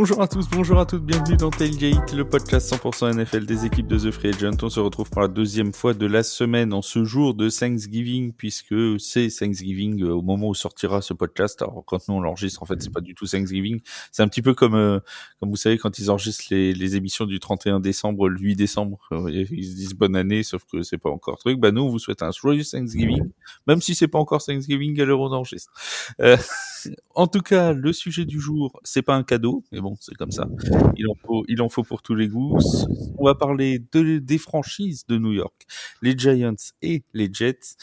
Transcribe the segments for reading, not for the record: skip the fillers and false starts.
Bonjour à tous, bonjour à toutes, bienvenue dans Tailgate, le podcast 100% NFL des équipes de The Free Agent. On se retrouve pour la deuxième fois de la semaine en ce jour de Thanksgiving, puisque c'est Thanksgiving au moment où sortira ce podcast. Alors quand nous on l'enregistre, en fait c'est pas du tout Thanksgiving, c'est un petit peu comme vous savez quand ils enregistrent les émissions du 31 décembre, le 8 décembre, ils se disent bonne année, sauf que c'est pas encore truc. Bah nous on vous souhaite un joyeux Thanksgiving, même si c'est pas encore Thanksgiving à l'heure où on enregistre. En tout cas, le sujet du jour, c'est pas un cadeau, mais bon, c'est comme ça. Il en faut pour tous les goûts. On va parler des franchises de New York, les Giants et les Jets,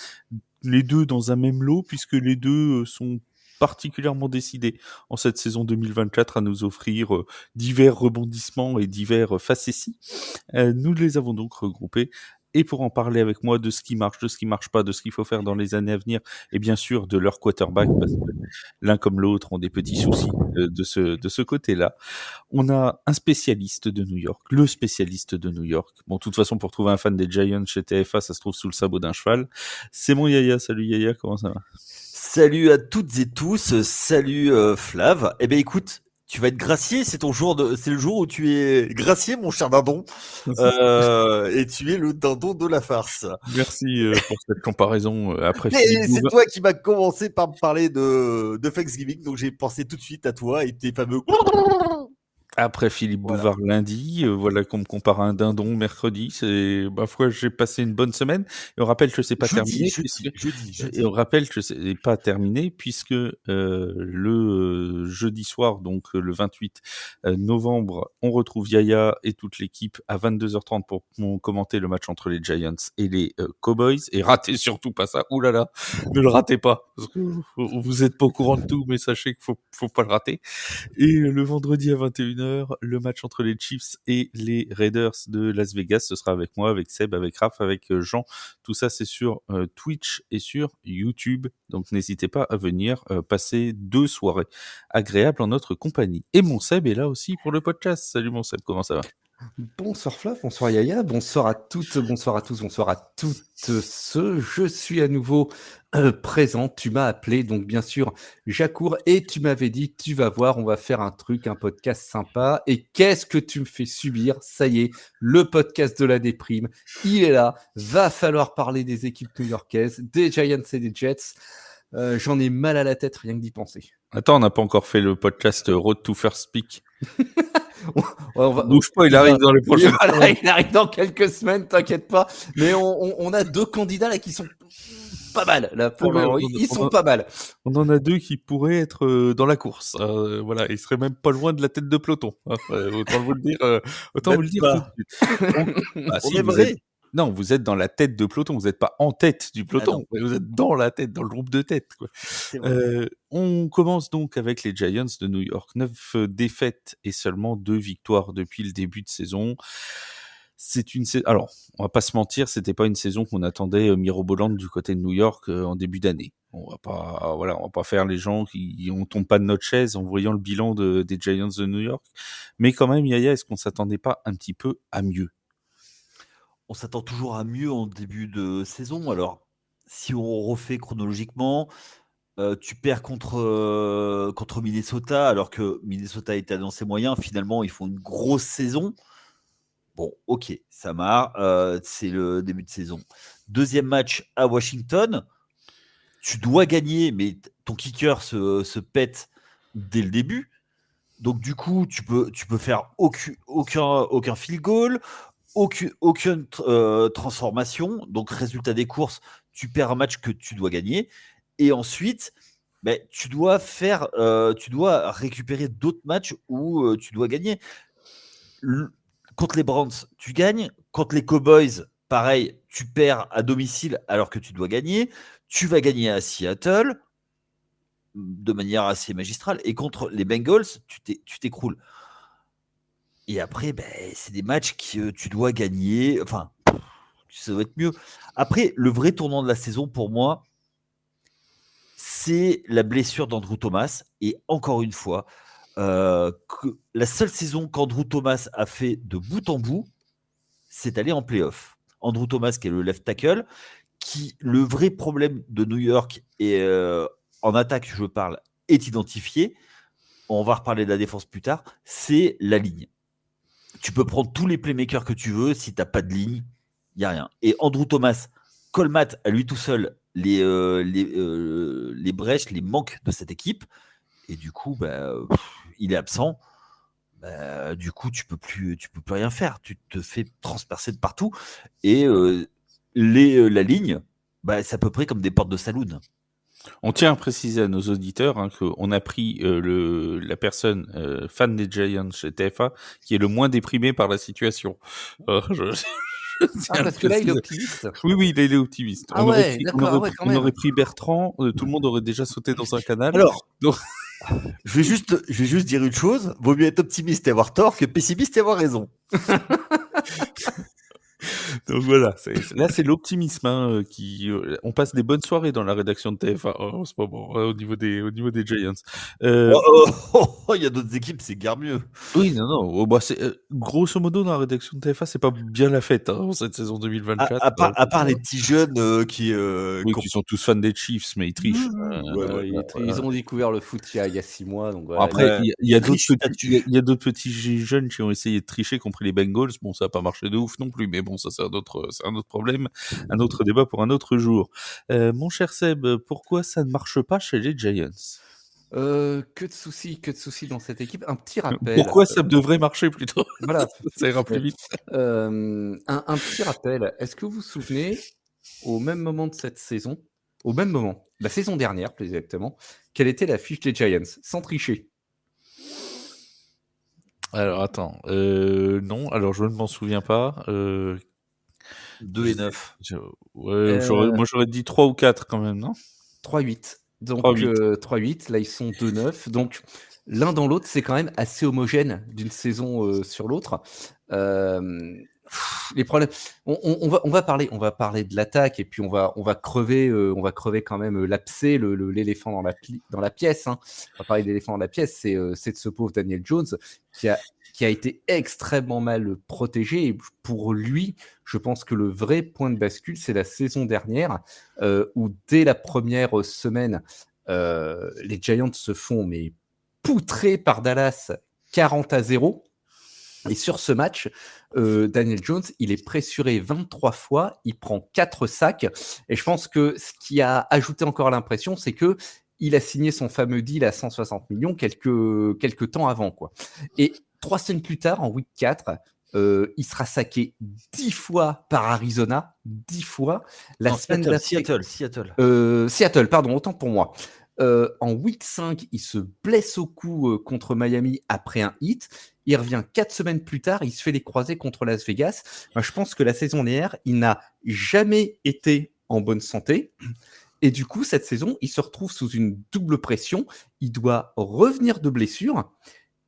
les deux dans un même lot, puisque les deux sont particulièrement décidés en cette saison 2024 à nous offrir divers rebondissements et divers facéties. Nous les avons donc regroupés. Et pour en parler avec moi de ce qui marche, de ce qui marche pas, de ce qu'il faut faire dans les années à venir, et bien sûr de leur quarterback, parce que l'un comme l'autre ont des petits soucis de ce côté-là. On a un spécialiste de New York, le spécialiste de New York. Bon, de toute façon, pour trouver un fan des Giants chez TFA, ça se trouve sous le sabot d'un cheval. C'est mon Yaya. Salut Yaya, comment ça va? Salut à toutes et tous, salut Flav. Eh ben écoute, tu vas être gracié, c'est le jour où tu es gracié, mon cher dindon, et tu es le dindon de la farce. Merci pour cette comparaison après Philippe Et c'est Bouvard. toi qui m'as commencé par me parler de Thanksgiving, donc j'ai pensé tout de suite à toi et tes fameux. Après Philippe Voilà. Bouvard lundi, voilà qu'on me compare à un dindon mercredi. C'est, ma foi, j'ai passé une bonne semaine. Et on rappelle que c'est pas terminé et on rappelle que c'est pas terminé puisque le jeudi soir, donc le 28 novembre, on retrouve Yaya et toute l'équipe à 22h30 pour commenter le match entre les Giants et les Cowboys. Et ratez surtout pas ça. Ouh là là, ne le ratez pas. Parce que vous êtes pas au courant de tout, mais sachez qu'il faut pas le rater. Et le vendredi à 21h, le match entre les Chiefs et les Raiders de Las Vegas. Ce sera avec moi, avec Seb, avec Raph, avec Jean. Tout ça, c'est sur Twitch et sur YouTube. Donc, n'hésitez pas à venir passer 2 soirées agréables en notre compagnie. Et mon Seb est là aussi pour le podcast. Salut mon Seb, comment ça va? Bonsoir Flav, bonsoir Yaya, bonsoir à toutes, bonsoir à tous, bonsoir à toutes ceux. Je suis à nouveau présent. Tu m'as appelé, donc bien sûr, j'accours et tu m'avais dit, tu vas voir, on va faire un truc, un podcast sympa. Et qu'est-ce que tu me fais subir? Ça y est, le podcast de la déprime, il est là. Va falloir parler des équipes new-yorkaises, des Giants et des Jets. J'en ai mal à la tête rien que d'y penser. Attends, on n'a pas encore fait le podcast Road to First Pick. Bouge pas, il arrive dans les prochaines semaines. Il arrive dans quelques semaines, t'inquiète pas. Mais on a 2 candidats là qui sont pas mal. Là, pour ils sont pas mal. On en a 2 qui pourraient être dans la course. Voilà, ils seraient même pas loin de la tête de peloton. Autant vous le dire, autant vous le dire tout de suite. Bah, si, vous êtes dans la tête de peloton, vous n'êtes pas en tête du peloton, vous êtes dans la tête, dans le groupe de tête, quoi. On commence donc avec les Giants de New York. 9 défaites et seulement 2 victoires depuis le début de saison. Alors, on va pas se mentir, c'était pas une saison qu'on attendait mirobolante du côté de New York en début d'année. On va pas faire les gens qui on tombe pas de notre chaise en voyant le bilan des Giants de New York. Mais quand même, Yaya, est-ce qu'on s'attendait pas un petit peu à mieux? On s'attend toujours à mieux en début de saison. Alors, si on refait chronologiquement, tu perds contre Minnesota, alors que Minnesota était annoncé moyen. Finalement, ils font une grosse saison. Bon, ok, ça marche. C'est le début de saison. Deuxième match à Washington. Tu dois gagner, mais ton kicker se pète dès le début. Donc, du coup, tu peux faire aucun field goal, aucune transformation. Donc, résultat des courses, tu perds un match que tu dois gagner. Et ensuite, tu dois récupérer d'autres matchs où tu dois gagner. Contre les Browns, tu gagnes. Contre les Cowboys, pareil, tu perds à domicile alors que tu dois gagner. Tu vas gagner à Seattle de manière assez magistrale. Et contre les Bengals, tu t'écroules. Et après, c'est des matchs que tu dois gagner. Enfin, ça doit être mieux. Après, le vrai tournant de la saison, pour moi, c'est la blessure d'Andrew Thomas. Et encore une fois, la seule saison qu'Andrew Thomas a fait de bout en bout, c'est aller en play-off. Andrew Thomas, qui est le left tackle, le vrai problème de New York, et en attaque, je parle, est identifié. on va reparler de la défense plus tard, c'est la ligne. Tu peux prendre tous les playmakers que tu veux, si tu n'as pas de ligne, il n'y a rien. Et Andrew Thomas colmate à lui tout seul les brèches, les manques de cette équipe, et du coup, il est absent. Du coup, tu peux plus rien faire. Tu te fais transpercer de partout, et la ligne, c'est à peu près comme des portes de saloon. On tient à préciser à nos auditeurs qu'on a pris la personne fan des Giants chez TFA qui est le moins déprimé par la situation. Parce que là, il est optimiste. Oui, il est optimiste. Ah ouais, d'accord, quand même. On aurait pris Bertrand, tout le monde aurait déjà sauté dans un canal. Alors, je vais juste dire une chose, vaut mieux être optimiste et avoir tort que pessimiste et avoir raison. Donc voilà, là c'est l'optimisme on passe des bonnes soirées dans la rédaction de TF1 en ce moment au niveau des Giants. Il y a d'autres équipes, c'est guère mieux. Oui, non, grosso modo dans la rédaction de TF1 c'est pas bien la fête cette saison 2024. À part les petits jeunes qui sont tous fans des Chiefs, mais ils trichent. Ils ont découvert le foot il y a 6 mois. Donc après, il y a d'autres petits jeunes qui ont essayé de tricher, compris les Bengals. Bon, ça n'a pas marché de ouf non plus, mais bon, ça c'est un autre problème, un autre débat pour un autre jour. Mon cher Seb, pourquoi ça ne marche pas chez les Giants ? Que de soucis dans cette équipe. Un petit rappel. Pourquoi ça devrait marcher plutôt ? Voilà. Ça ira plus vite. Un petit rappel. Est-ce que vous vous souvenez, au même moment de cette saison, la saison dernière plus exactement, quelle était la fiche des Giants, sans tricher ? Alors attends, non, alors je ne m'en souviens pas. 2-9. Moi j'aurais dit 3 ou 4 quand même, non ? 3-8. Donc 3-8, là ils sont 2-9. Donc l'un dans l'autre, c'est quand même assez homogène d'une saison sur l'autre. Les problèmes. On va parler de l'attaque et puis on va crever quand même l'abcès, l'éléphant dans la pièce. On va parler de l'éléphant dans la pièce, c'est de ce pauvre Daniel Jones qui a été extrêmement mal protégé. Et pour lui, je pense que le vrai point de bascule, c'est la saison dernière où dès la première semaine, les Giants se font poutrer par Dallas 40-0. Et sur ce match, Daniel Jones, il est pressuré 23 fois, il prend 4 sacs. Et je pense que ce qui a ajouté encore l'impression, c'est que il a signé son fameux deal à 160 millions quelques temps avant, quoi. Et 3 semaines plus tard, en week 4, il sera saqué 10 fois par Arizona. 10 fois. Seattle, pardon, autant pour moi. En week 5, il se blesse au cou contre Miami après un hit. Il revient 4 semaines plus tard, il se fait les croisés contre Las Vegas. Je pense que la saison dernière, il n'a jamais été en bonne santé. Et du coup, cette saison, il se retrouve sous une double pression. Il doit revenir de blessure.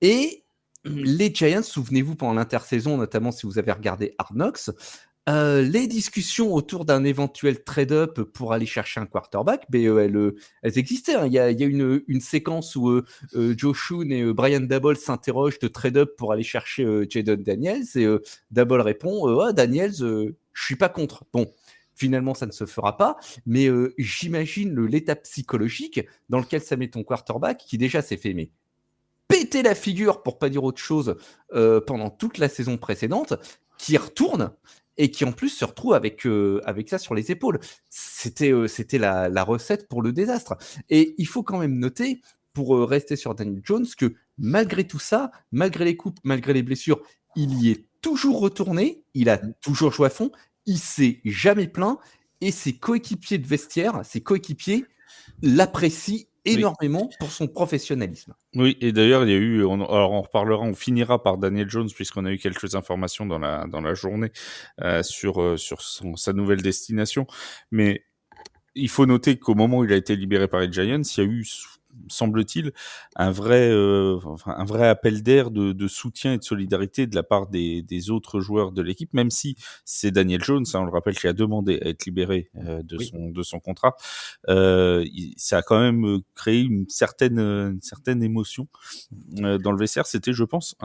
Et les Giants, souvenez-vous, pendant l'intersaison, notamment si vous avez regardé Hard Knocks, les discussions autour d'un éventuel trade-up pour aller chercher un quarterback, elles existaient. Il y a une séquence où Joe Schoen et Brian Daboll s'interrogent de trade-up pour aller chercher Jayden Daniels, et Daboll répond Daniels, je suis pas contre. Bon, finalement, ça ne se fera pas, mais j'imagine l'état psychologique dans lequel ça met ton quarterback, qui déjà s'est fait péter la figure, pour pas dire autre chose, pendant toute la saison précédente, qui retourne et qui en plus se retrouve avec ça sur les épaules. C'était la recette pour le désastre. Et il faut quand même noter, pour rester sur Daniel Jones, que malgré tout ça, malgré les coupes, malgré les blessures, il y est toujours retourné, il a toujours joué à fond, il s'est jamais plaint, et ses coéquipiers de vestiaire, l'apprécient énormément pour son professionnalisme. Oui, et d'ailleurs, il y a eu, on reparlera, on finira par Daniel Jones, puisqu'on a eu quelques informations dans la journée sur sa nouvelle destination. Mais il faut noter qu'au moment où il a été libéré par les Giants, il y a eu, semble-t-il, un vrai appel d'air de soutien et de solidarité de la part des autres joueurs de l'équipe, même si c'est Daniel Jones, on le rappelle, qui a demandé à être libéré de son contrat. Ça a quand même créé une certaine émotion dans le vestiaire. C'était, je pense,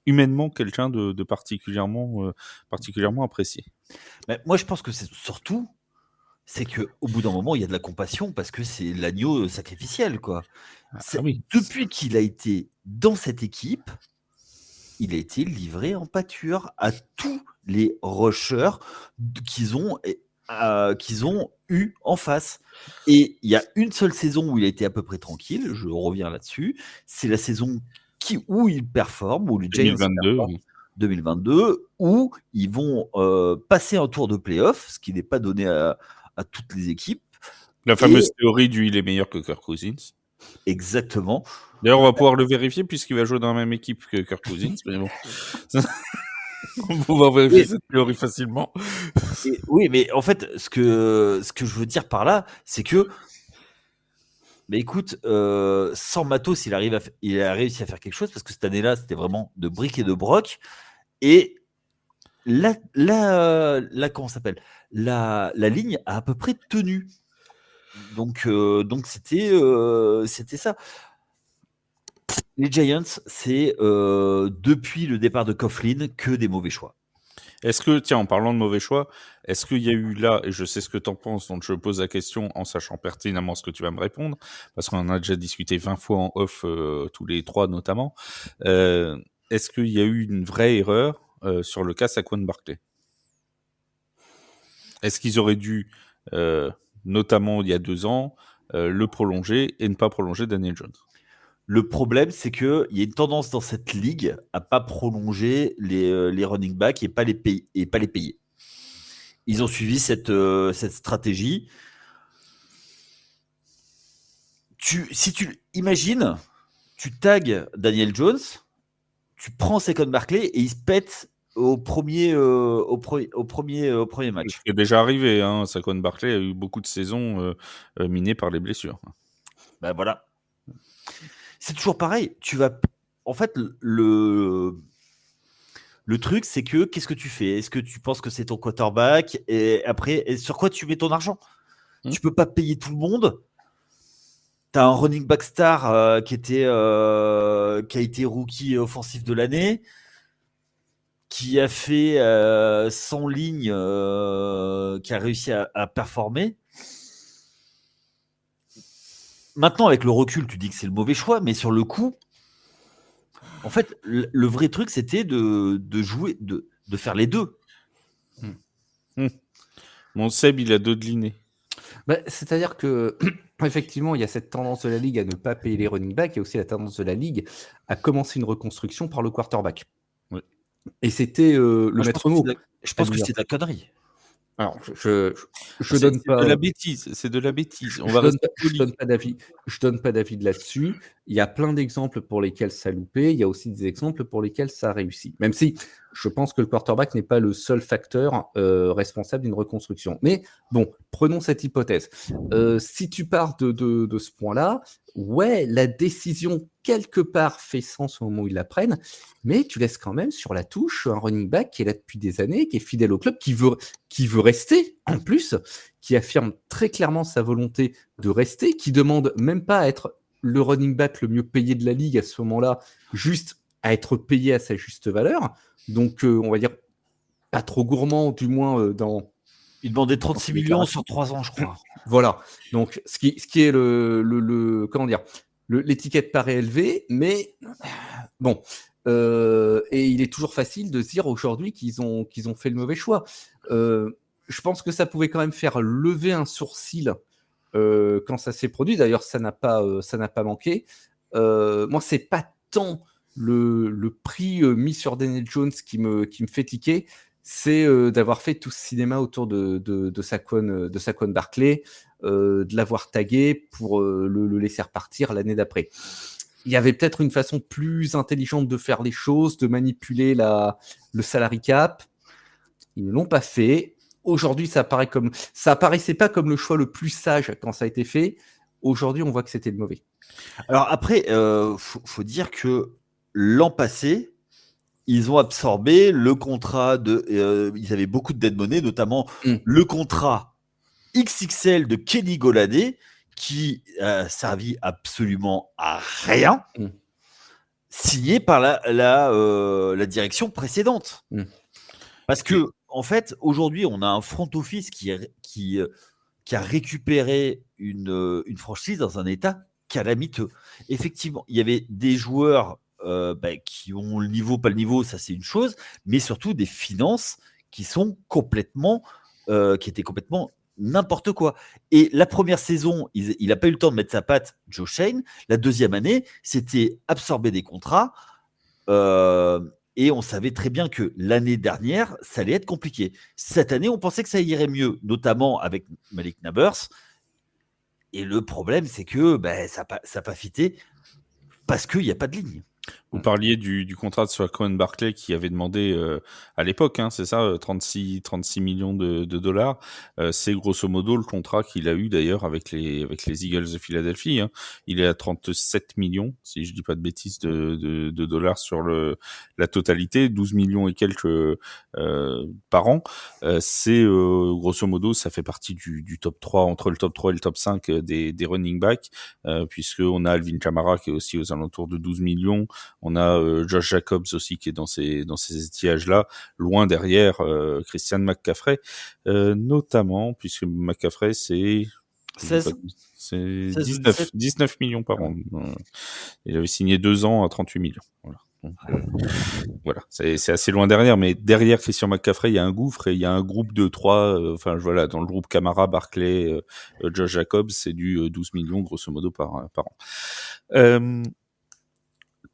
humainement quelqu'un de particulièrement apprécié. Mais moi, je pense que c'est surtout, c'est qu'au bout d'un moment, il y a de la compassion parce que c'est l'agneau sacrificiel, quoi. Depuis qu'il a été dans cette équipe, il a été livré en pâture à tous les rushers qu'ils ont eu en face. Et il y a une seule saison où il a été à peu près tranquille, je reviens là-dessus, c'est la saison où il performe, où les Giants 2022, performent, 2022, où ils vont passer un tour de playoff, ce qui n'est pas donné à toutes les équipes. La fameuse théorie du il est meilleur que Kirk Cousins. Exactement. D'ailleurs, on va pouvoir le vérifier puisqu'il va jouer dans la même équipe que Kirk Cousins. Mais bon. On va pouvoir vérifier cette théorie facilement. Oui, mais en fait, ce que je veux dire par là, c'est que, mais écoute, sans matos, il a réussi à faire quelque chose parce que cette année-là, c'était vraiment de briques et de broc. Et comment ça s'appelle ? La ligne a à peu près tenu. Donc c'était ça. Les Giants, c'est depuis le départ de Coughlin que des mauvais choix. Est-ce que, tiens, en parlant de mauvais choix, est-ce qu'il y a eu là, et je sais ce que tu en penses, donc je pose la question en sachant pertinemment ce que tu vas me répondre, parce qu'on en a déjà discuté 20 fois en off, tous les trois notamment, est-ce qu'il y a eu une vraie erreur sur le cas Saquon Barkley ? Est-ce qu'ils auraient dû, notamment il y a 2 ans, le prolonger et ne pas prolonger Daniel Jones ? Le problème, c'est qu'il y a une tendance dans cette ligue à pas prolonger les running backs et pas les payer. Ils ont suivi cette stratégie. Si tu imagines, tu tags Daniel Jones, tu prends Saquon Barkley et il se pète au premier match. C'est déjà arrivé, hein. Saquon Barkley a eu beaucoup de saisons minées par les blessures. Ben voilà. C'est toujours pareil. En fait, le truc, c'est que qu'est-ce que tu fais ? Est-ce que tu penses que c'est ton quarterback ? Et après, sur quoi tu mets ton argent ? Tu peux pas payer tout le monde. Tu as un running back star qui a été rookie offensif de l'année, qui a fait 100 lignes, qui a réussi à performer. Maintenant, avec le recul, tu dis que c'est le mauvais choix, mais sur le coup, en fait, le vrai truc, c'était de jouer, de faire les deux. Mon Seb, il a dodelinné. C'est-à-dire que, effectivement, il y a cette tendance de la Ligue à ne pas payer les running backs. Il y a aussi la tendance de la Ligue à commencer une reconstruction par le quarterback. Oui. Et c'était le maître mot. Je pense que c'est de la connerie. Alors, je donne pas. C'est de la bêtise. C'est de la bêtise. Je donne pas d'avis. Je donne pas d'avis là-dessus. Il y a plein d'exemples pour lesquels ça a loupé. Il y a aussi des exemples pour lesquels ça a réussi. Même si je pense que le quarterback n'est pas le seul facteur responsable d'une reconstruction. Mais bon, prenons cette hypothèse. Si tu pars de ce point-là, ouais, la décision quelque part fait sens au moment où ils la prennent, mais tu laisses quand même sur la touche un running back qui est là depuis des années, qui est fidèle au club, qui veut rester en plus, qui affirme très clairement sa volonté de rester, qui demande même pas à être le running back le mieux payé de la ligue à ce moment-là, juste à être payé à sa juste valeur. Donc, on va dire pas trop gourmand, du moins dans... Il demandait 36 millions sur 3 ans, je crois. Voilà. Donc, ce qui est comment dire, l'étiquette paraît élevée, mais bon. Et il est toujours facile de se dire aujourd'hui qu'ils ont fait le mauvais choix. Je pense que ça pouvait quand même faire lever un sourcil quand ça s'est produit. D'ailleurs, ça n'a pas manqué. Moi, c'est pas tant le prix mis sur Daniel Jones qui me fait tiquer, c'est d'avoir fait tout ce cinéma autour de Saquon Barkley, de l'avoir tagué pour le laisser repartir l'année d'après. Il y avait peut-être une façon plus intelligente de faire les choses, de manipuler le salary cap. Ils ne l'ont pas fait. Aujourd'hui, ça apparaissait pas comme le choix le plus sage quand ça a été fait. Aujourd'hui, on voit que c'était le mauvais. Alors après, faut dire que l'an passé, ils ont absorbé le contrat ils avaient beaucoup de dead money, notamment le contrat XXL de Kenny Golladay, qui a servi absolument à rien, signé par la direction précédente. Parce que, en fait, aujourd'hui, on a un front office qui a récupéré une franchise dans un état calamiteux. Effectivement, il y avait des joueurs qui ont le niveau, pas le niveau, ça c'est une chose, mais surtout des finances qui sont qui étaient complètement n'importe quoi. Et la première saison, il n'a pas eu le temps de mettre sa patte, Joe Shane. La deuxième année, c'était absorber des contrats. Et on savait très bien que l'année dernière, ça allait être compliqué. Cette année, on pensait que ça irait mieux, notamment avec Malik Nabers. Et le problème, c'est que ça n'a pas fité parce qu'il n'y a pas de ligne. Vous parliez du contrat de Saquon Barkley qui avait demandé à l'époque, hein, c'est ça, 36 millions de dollars. C'est grosso modo le contrat qu'il a eu d'ailleurs avec les Eagles de Philadelphie. Hein. Il est à 37 millions, si je dis pas de bêtises, de dollars sur la totalité, 12 millions et quelques par an. C'est grosso modo, ça fait partie du top 3, entre le top 3 et le top 5 des running backs, puisqu'on a Alvin Kamara qui est aussi aux alentours de 12 millions. On a Josh Jacobs aussi qui est dans ces étiages-là, loin derrière Christian McCaffrey, notamment, puisque McCaffrey, c'est 19 millions par an. Il avait signé 2 ans à 38 millions. Voilà. Donc, voilà, c'est assez loin derrière, mais derrière Christian McCaffrey, il y a un gouffre et il y a un groupe de 3, voilà, dans le groupe Kamara, Barkley, Josh Jacobs, c'est du 12 millions grosso modo par an.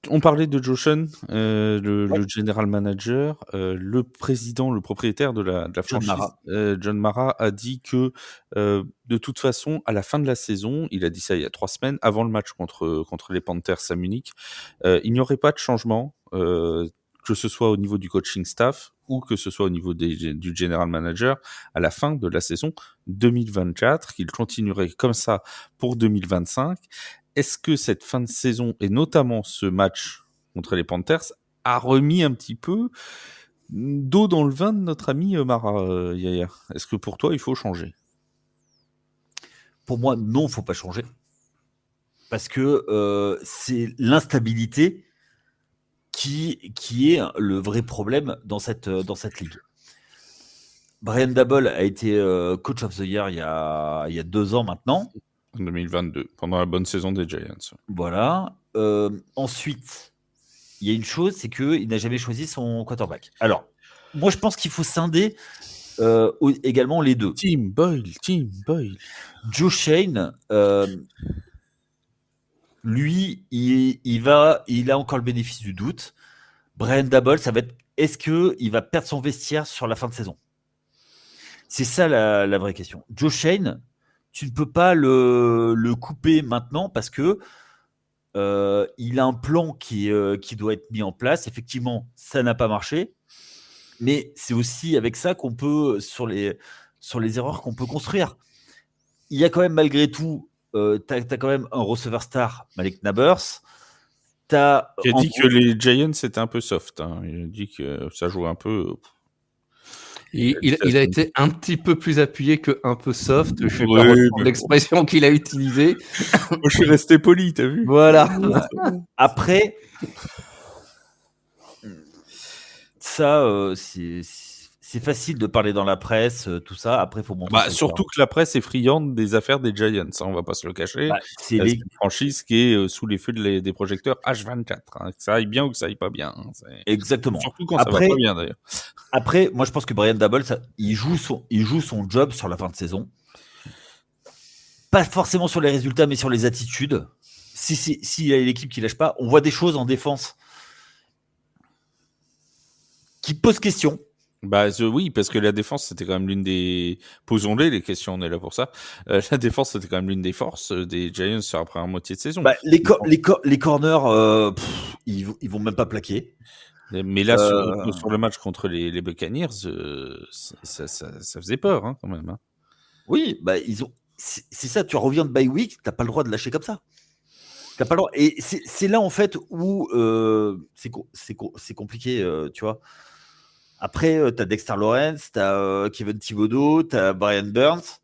On parlait de Joe Shane, le general manager, le président, le propriétaire de la franchise, John Mara a dit que de toute façon, à la fin de la saison, il a dit ça il y a 3 semaines, avant le match contre les Panthers à Munich, il n'y aurait pas de changement, que ce soit au niveau du coaching staff ou que ce soit au niveau du general manager à la fin de la saison 2024, qu'il continuerait comme ça pour 2025. Est-ce que cette fin de saison, et notamment ce match contre les Panthers, a remis un petit peu d'eau dans le vin de notre ami Mara, Yaya? Est-ce que pour toi, il faut changer? Pour moi, non, il ne faut pas changer. Parce que c'est l'instabilité qui est le vrai problème dans cette ligue. Brian Daboll a été coach of the year il y a 2 ans maintenant. En 2022, pendant la bonne saison des Giants. Voilà. Ensuite, il y a une chose, c'est qu'il n'a jamais choisi son quarterback. Alors, moi, je pense qu'il faut scinder également les deux. Tim Boyle. Joe Shane, lui, il a encore le bénéfice du doute. Brian Daboll, ça va être, est-ce qu'il va perdre son vestiaire sur la fin de saison? C'est ça la vraie question. Joe Shane, tu ne peux pas le couper maintenant parce que il a un plan qui doit être mis en place. Effectivement, ça n'a pas marché, mais c'est aussi avec ça qu'on peut, sur les erreurs qu'on peut construire. Il y a quand même, malgré tout, tu as quand même un receveur star, Malik Nabers. Qui a dit que les Giants étaient un peu soft. Hein. Il a dit que ça jouait un peu... Il a été un petit peu plus appuyé que un peu soft. Je sais pas l'expression qu'il a utilisée. Moi, je suis resté poli, t'as vu? Voilà. Après, ça, c'est facile de parler dans la presse, tout ça. Après, il faut montrer. Surtout que la presse est friande des affaires des Giants, hein, on va pas se le cacher. C'est une franchise qui est sous les feux des projecteurs H24. Hein, que ça aille bien ou que ça aille pas bien. Hein, exactement. Surtout quand ça va pas bien, d'ailleurs. Après, moi, je pense que Brian Daboll, il joue son job sur la fin de saison. Pas forcément sur les résultats, mais sur les attitudes. S'il y a l'équipe qui lâche pas, on voit des choses en défense qui posent question. Oui, parce que la défense, c'était quand même l'une des... Posons-les questions, on est là pour ça. La défense, c'était quand même l'une des forces des Giants sur la première moitié de saison. Les corners, ils vont même pas plaquer. Mais là, sur le match contre les Buccaneers, ça faisait peur, hein, quand même. Hein. Oui, c'est ça, tu reviens de bye week, t'as pas le droit de lâcher comme ça. T'as pas le droit. Et c'est là, en fait, où c'est compliqué, tu vois. Après, tu as Dexter Lawrence, tu as Kevin Thibodeau, tu as Brian Burns.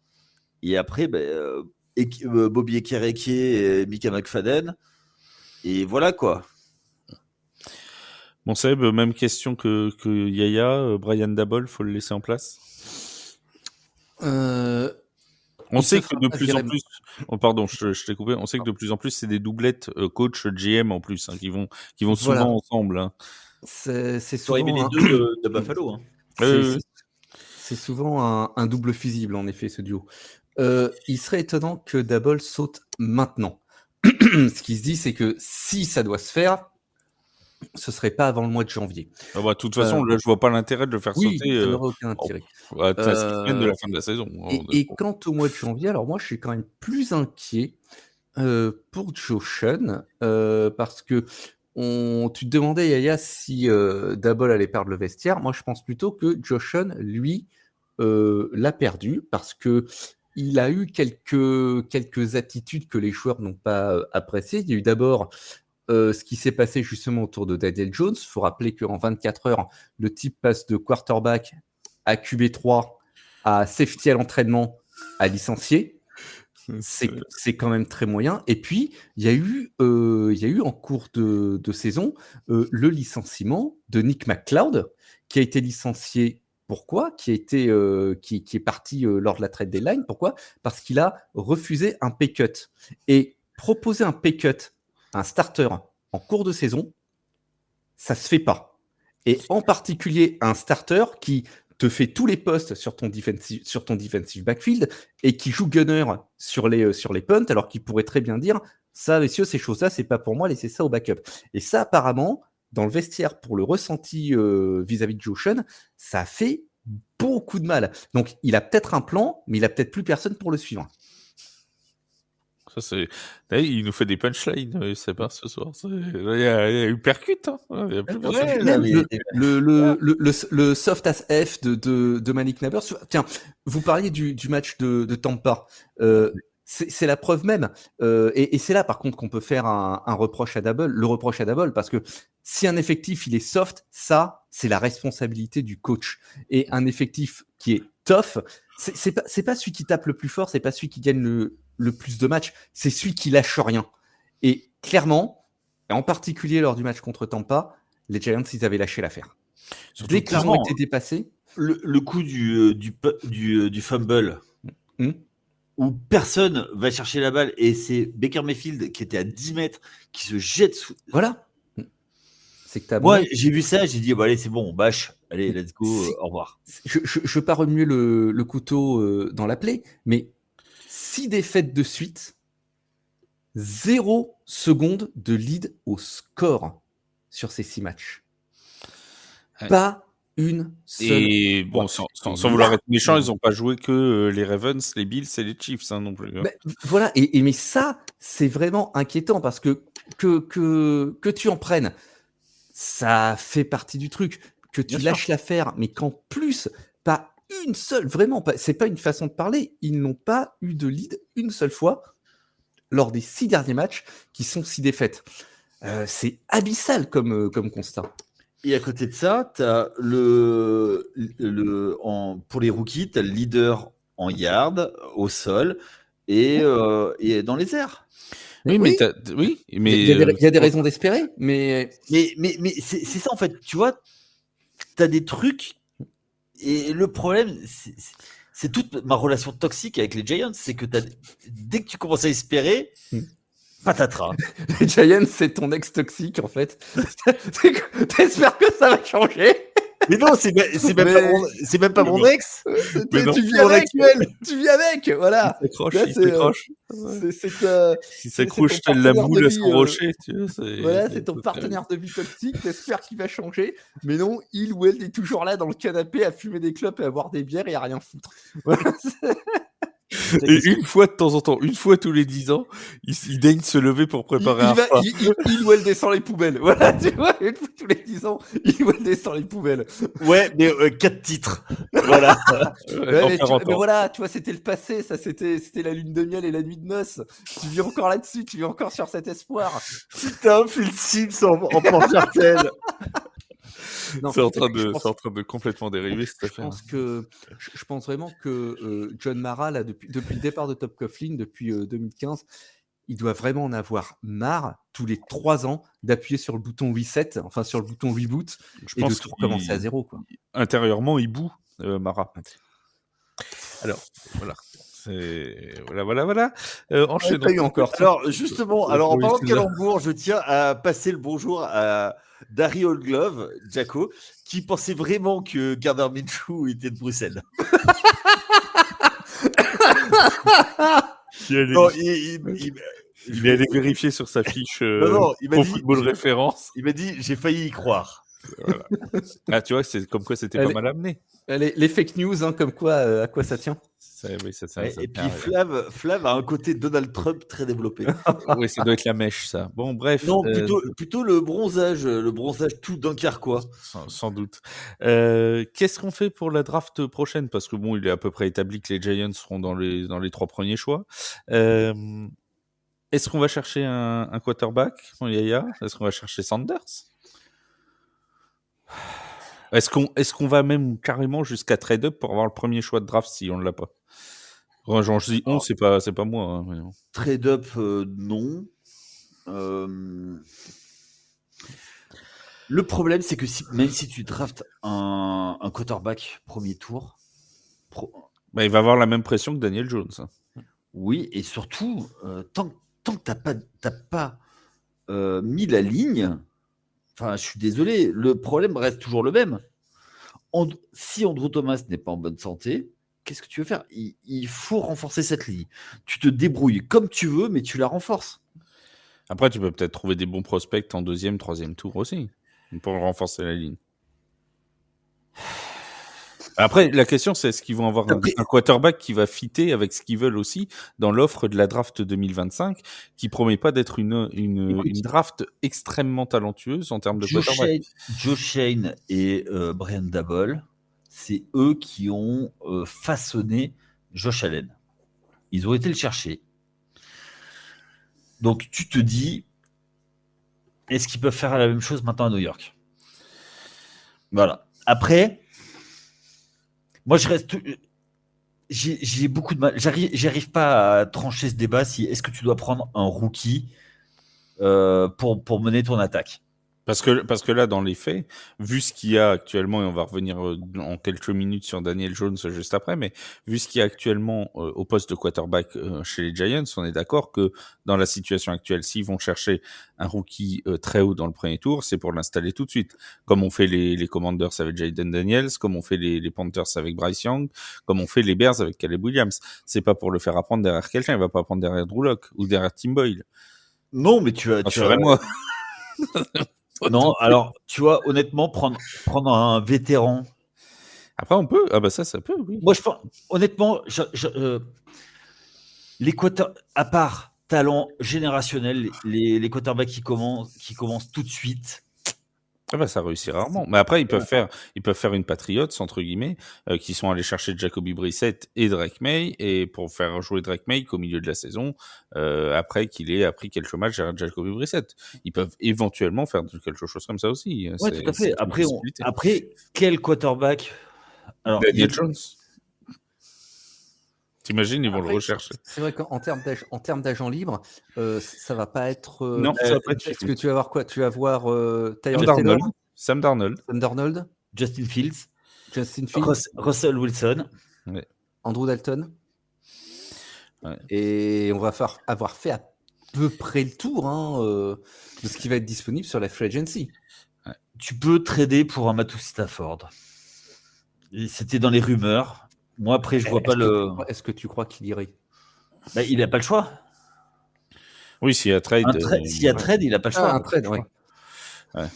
Et après, Bobby Ekereke et Mika McFadden. Et voilà, quoi. Bon, Seb, même question que Yaya. Brian Daboll, faut le laisser en place? On il sait se que fera de pas plus en virer. plus, pardon, je t'ai coupé. On sait que de plus en plus, c'est des doublettes coach GM en plus, qui vont Voilà. souvent ensemble. Hein. C'est J'aurais aimé souvent les deux de Buffalo. Hein. c'est souvent un double fusible, en effet, ce duo. Il serait étonnant que Daboll saute maintenant. Ce qui se dit, c'est que si ça doit se faire, ce serait pas avant le mois de janvier. Ah bah, de toute façon, là, je vois pas l'intérêt de le faire Oui, sauter ça n'aurait aucun intérêt. à 6 semaines de la fin de la saison. Et quant au mois de janvier, alors moi, je suis quand même plus inquiet pour Joe Sean, parce que tu te demandais, Yaya, si Daboll allait perdre le vestiaire. Moi, je pense plutôt que Joe Sean, lui, l'a perdu parce que il a eu quelques attitudes que les joueurs n'ont pas appréciées. Il y a eu d'abord ce qui s'est passé justement autour de Daniel Jones. Il faut rappeler qu'en 24 heures, le type passe de quarterback à QB3 à safety à l'entraînement à licencié. C'est quand même très moyen. Et puis, il y a eu en cours de saison le licenciement de Nick McCloud, qui a été licencié. Pourquoi ? Qui est parti lors de la trade deadline. Pourquoi ? Parce qu'il a refusé un pay cut. Et proposer un pay cut à un starter en cours de saison, ça se fait pas. Et en particulier un starter qui te fait tous les postes sur ton defensive backfield et qui joue gunner sur les punts, alors qu'il pourrait très bien dire ça, messieurs, ces choses-là, c'est pas pour moi, laissez ça au backup. Et ça, apparemment, dans le vestiaire, pour le ressenti vis-à-vis de Joe Sean, ça a fait beaucoup de mal. Donc, il a peut-être un plan, mais il a peut-être plus personne pour le suivre. Ça, c'est... Il nous fait des punchlines, c'est pas ce soir. Il y a eu percute. Hein. Il y a plus personne. Le soft as F de Malik Nabers. Tiens, vous parliez du match de Tampa. C'est la preuve même. Et c'est là, par contre, qu'on peut faire un reproche à Daboll. Le reproche à Daboll, parce que si un effectif, il est soft, ça, c'est la responsabilité du coach. Et un effectif qui est tough, c'est pas celui qui tape le plus fort, c'est pas celui qui gagne le plus de matchs, c'est celui qui lâche rien. Et clairement, et en particulier lors du match contre Tampa, les Giants, ils avaient lâché l'affaire. Dès qu'ils ont été dépassés... Le coup du fumble, où personne va chercher la balle, et c'est Baker Mayfield qui était à 10 mètres, qui se jette sous... Voilà. C'est que moi, j'ai vu ça, j'ai dit, bah, allez, c'est bon, on bâche. Allez, let's go, au revoir. Je ne veux pas remuer le couteau dans la plaie, mais 6 défaites de suite, 0 seconde de lead au score sur ces 6 matchs. Ouais. Pas une seule. Et bon, sans vouloir être méchant, ils n'ont pas joué que les Ravens, les Bills et les Chiefs non plus. Hein. Voilà, mais ça, c'est vraiment inquiétant parce que tu en prennes, ça fait partie du truc. Que tu lâches l'affaire, mais qu'en plus, pas une seule, vraiment, c'est pas une façon de parler, ils n'ont pas eu de lead une seule fois lors des 6 derniers matchs qui sont 6 défaites. C'est abyssal comme constat. Et à côté de ça, tu as pour les rookies, tu as le leader en yard, au sol et dans les airs. Oui, mais il y a des raisons d'espérer, mais c'est ça en fait. Tu vois, tu as des trucs, et le problème, c'est toute ma relation toxique avec les Giants, c'est que dès que tu commences à espérer, patatras. Les Giants, c'est ton ex toxique en fait. T'espères que ça va changer. Mais non, c'est même pas mon ex. Tu vis avec, voilà. Il s'accroche. Il s'accroche tel la boule à son rocher. Voilà, c'est ton partenaire de vie toxique. T'espères qu'il va changer, mais non, il ou elle est toujours là dans le canapé à fumer des clopes et à boire des bières et à rien foutre. Voilà, et une fois de temps en temps, une fois tous les 10 ans, il daigne se lever pour préparer un repas. Il ou elle descend les poubelles. Voilà, tu vois, une fois tous les 10 ans, il ou elle descend les poubelles. Ouais, mais 4 titres. Voilà. Mais voilà, tu vois, c'était le passé, ça, c'était la lune de miel et la nuit de noces. Tu vis encore là-dessus, tu vis encore sur cet espoir. Putain, Phil Sims en porte-cartel. C'est en train de complètement dériver cette affaire. Je pense vraiment que John Mara, là, depuis le départ de Top Coughlin, depuis 2015, il doit vraiment en avoir marre tous les 3 ans d'appuyer sur le bouton reset, enfin sur le bouton reboot, et de tout recommencer à zéro. Quoi. Intérieurement, il boue, Mara. Alors, voilà. Voilà. Enchaînons. Pas eu encore. Alors, justement, alors en Oui, parlant c'est de ça. calembour, je tiens à passer le bonjour à Dari Oldglove, Jaco, qui pensait vraiment que Gardner Minshew était de Bruxelles. Non, Il est allé vérifier sur sa fiche non, il m'a Pro dit, Football Référence. il m'a dit, j'ai failli y croire. Voilà. Ah, tu vois, c'est comme quoi c'était pas Allez. mal amené. Les fake news, hein, comme quoi, à quoi ça tient. Ouais, Ça et puis tient, ouais. Flav a un côté Donald Trump très développé. Oui, ça doit être la mèche, ça. Bon, bref. Non, plutôt le bronzage tout dunkerquois. Sans doute. Qu'est-ce qu'on fait pour la draft prochaine? Parce que bon, il est à peu près établi que les Giants seront dans les 3 premiers choix. Est-ce qu'on va chercher un quarterback, mon Yaya? Est-ce qu'on va chercher Sanders? Est-ce qu'on va même carrément jusqu'à trade up pour avoir le premier choix de draft si on ne l'a pas? Genre, je dis on, c'est pas moi. Hein, mais bon. Trade up, non. Le problème, c'est que même si tu draftes un quarterback premier tour, Bah, il va avoir la même pression que Daniel Jones. Hein. Oui, et surtout, tant que t'as pas mis la ligne, enfin, je suis désolé, le problème reste toujours le même. Si Andrew Thomas n'est pas en bonne santé, qu'est-ce que tu veux faire? Il faut renforcer cette ligne. Tu te débrouilles comme tu veux, mais tu la renforces. Après, tu peux peut-être trouver des bons prospects en 2e, 3e tour aussi, pour renforcer la ligne. Après, la question, c'est est-ce qu'ils vont avoir un quarterback qui va fitter avec ce qu'ils veulent aussi dans l'offre de la draft 2025, qui promet pas d'être une draft extrêmement talentueuse en termes de quarterback. Joe Shane et Brian Dabble, c'est eux qui ont façonné Josh Allen. Ils ont été le chercher. Donc, tu te dis, est-ce qu'ils peuvent faire la même chose maintenant à New York? Voilà. Après, moi, je reste. J'ai beaucoup de mal. J'arrive pas à trancher ce débat si est-ce que tu dois prendre un rookie pour mener ton attaque. Parce que là, dans les faits, vu ce qu'il y a actuellement, et on va revenir en quelques minutes sur Daniel Jones juste après, mais vu ce qu'il y a actuellement au poste de quarterback chez les Giants, on est d'accord que dans la situation actuelle, s'ils vont chercher un rookie très haut dans le premier tour, c'est pour l'installer tout de suite. Comme on fait les Commanders avec Jayden Daniels, comme on fait les Panthers avec Bryce Young, comme on fait les Bears avec Caleb Williams. C'est pas pour le faire apprendre derrière quelqu'un, il va pas apprendre derrière Drew Lock ou derrière Tim Boyle. Non, mais tu as... Rassurez-moi. Non, alors, tu vois, honnêtement, prendre un vétéran. Après, on peut. Ah, bah ça peut, oui. Moi, je pense, honnêtement, les à part talent générationnel, les quarterbacks qui commencent tout de suite. Ah bah, ça réussit rarement. Mais après, ils peuvent faire une Patriots, entre guillemets, qui sont allés chercher Jacoby Brissett et Drake May, et pour faire jouer Drake May qu'au milieu de la saison, après qu'il ait appris quelques matchs à Jacoby Brissett. Ils peuvent éventuellement faire quelque chose comme ça aussi. Oui, tout à fait. Après, quel quarterback? Alors, Daniel Jones. T'imagines, ils vont le rechercher. C'est vrai qu'en termes d'agents libres, ça va pas être. Non, ça va pas être. Est-ce que tu vas voir quoi? Tu vas voir Sam Darnold, Justin Fields, Russell Wilson, ouais. Andrew Dalton. Ouais. Et on va avoir fait à peu près le tour de ce qui va être disponible sur la free agency. Ouais. Tu peux trader pour un Matthew Stafford. C'était dans les rumeurs. Moi, après, je vois pas le. Est-ce que tu crois qu'il irait? Bah, il n'a pas le choix. Oui, s'il y a trade. S'il y a trade, il n'a pas le choix. Un trade, oui. Ouais.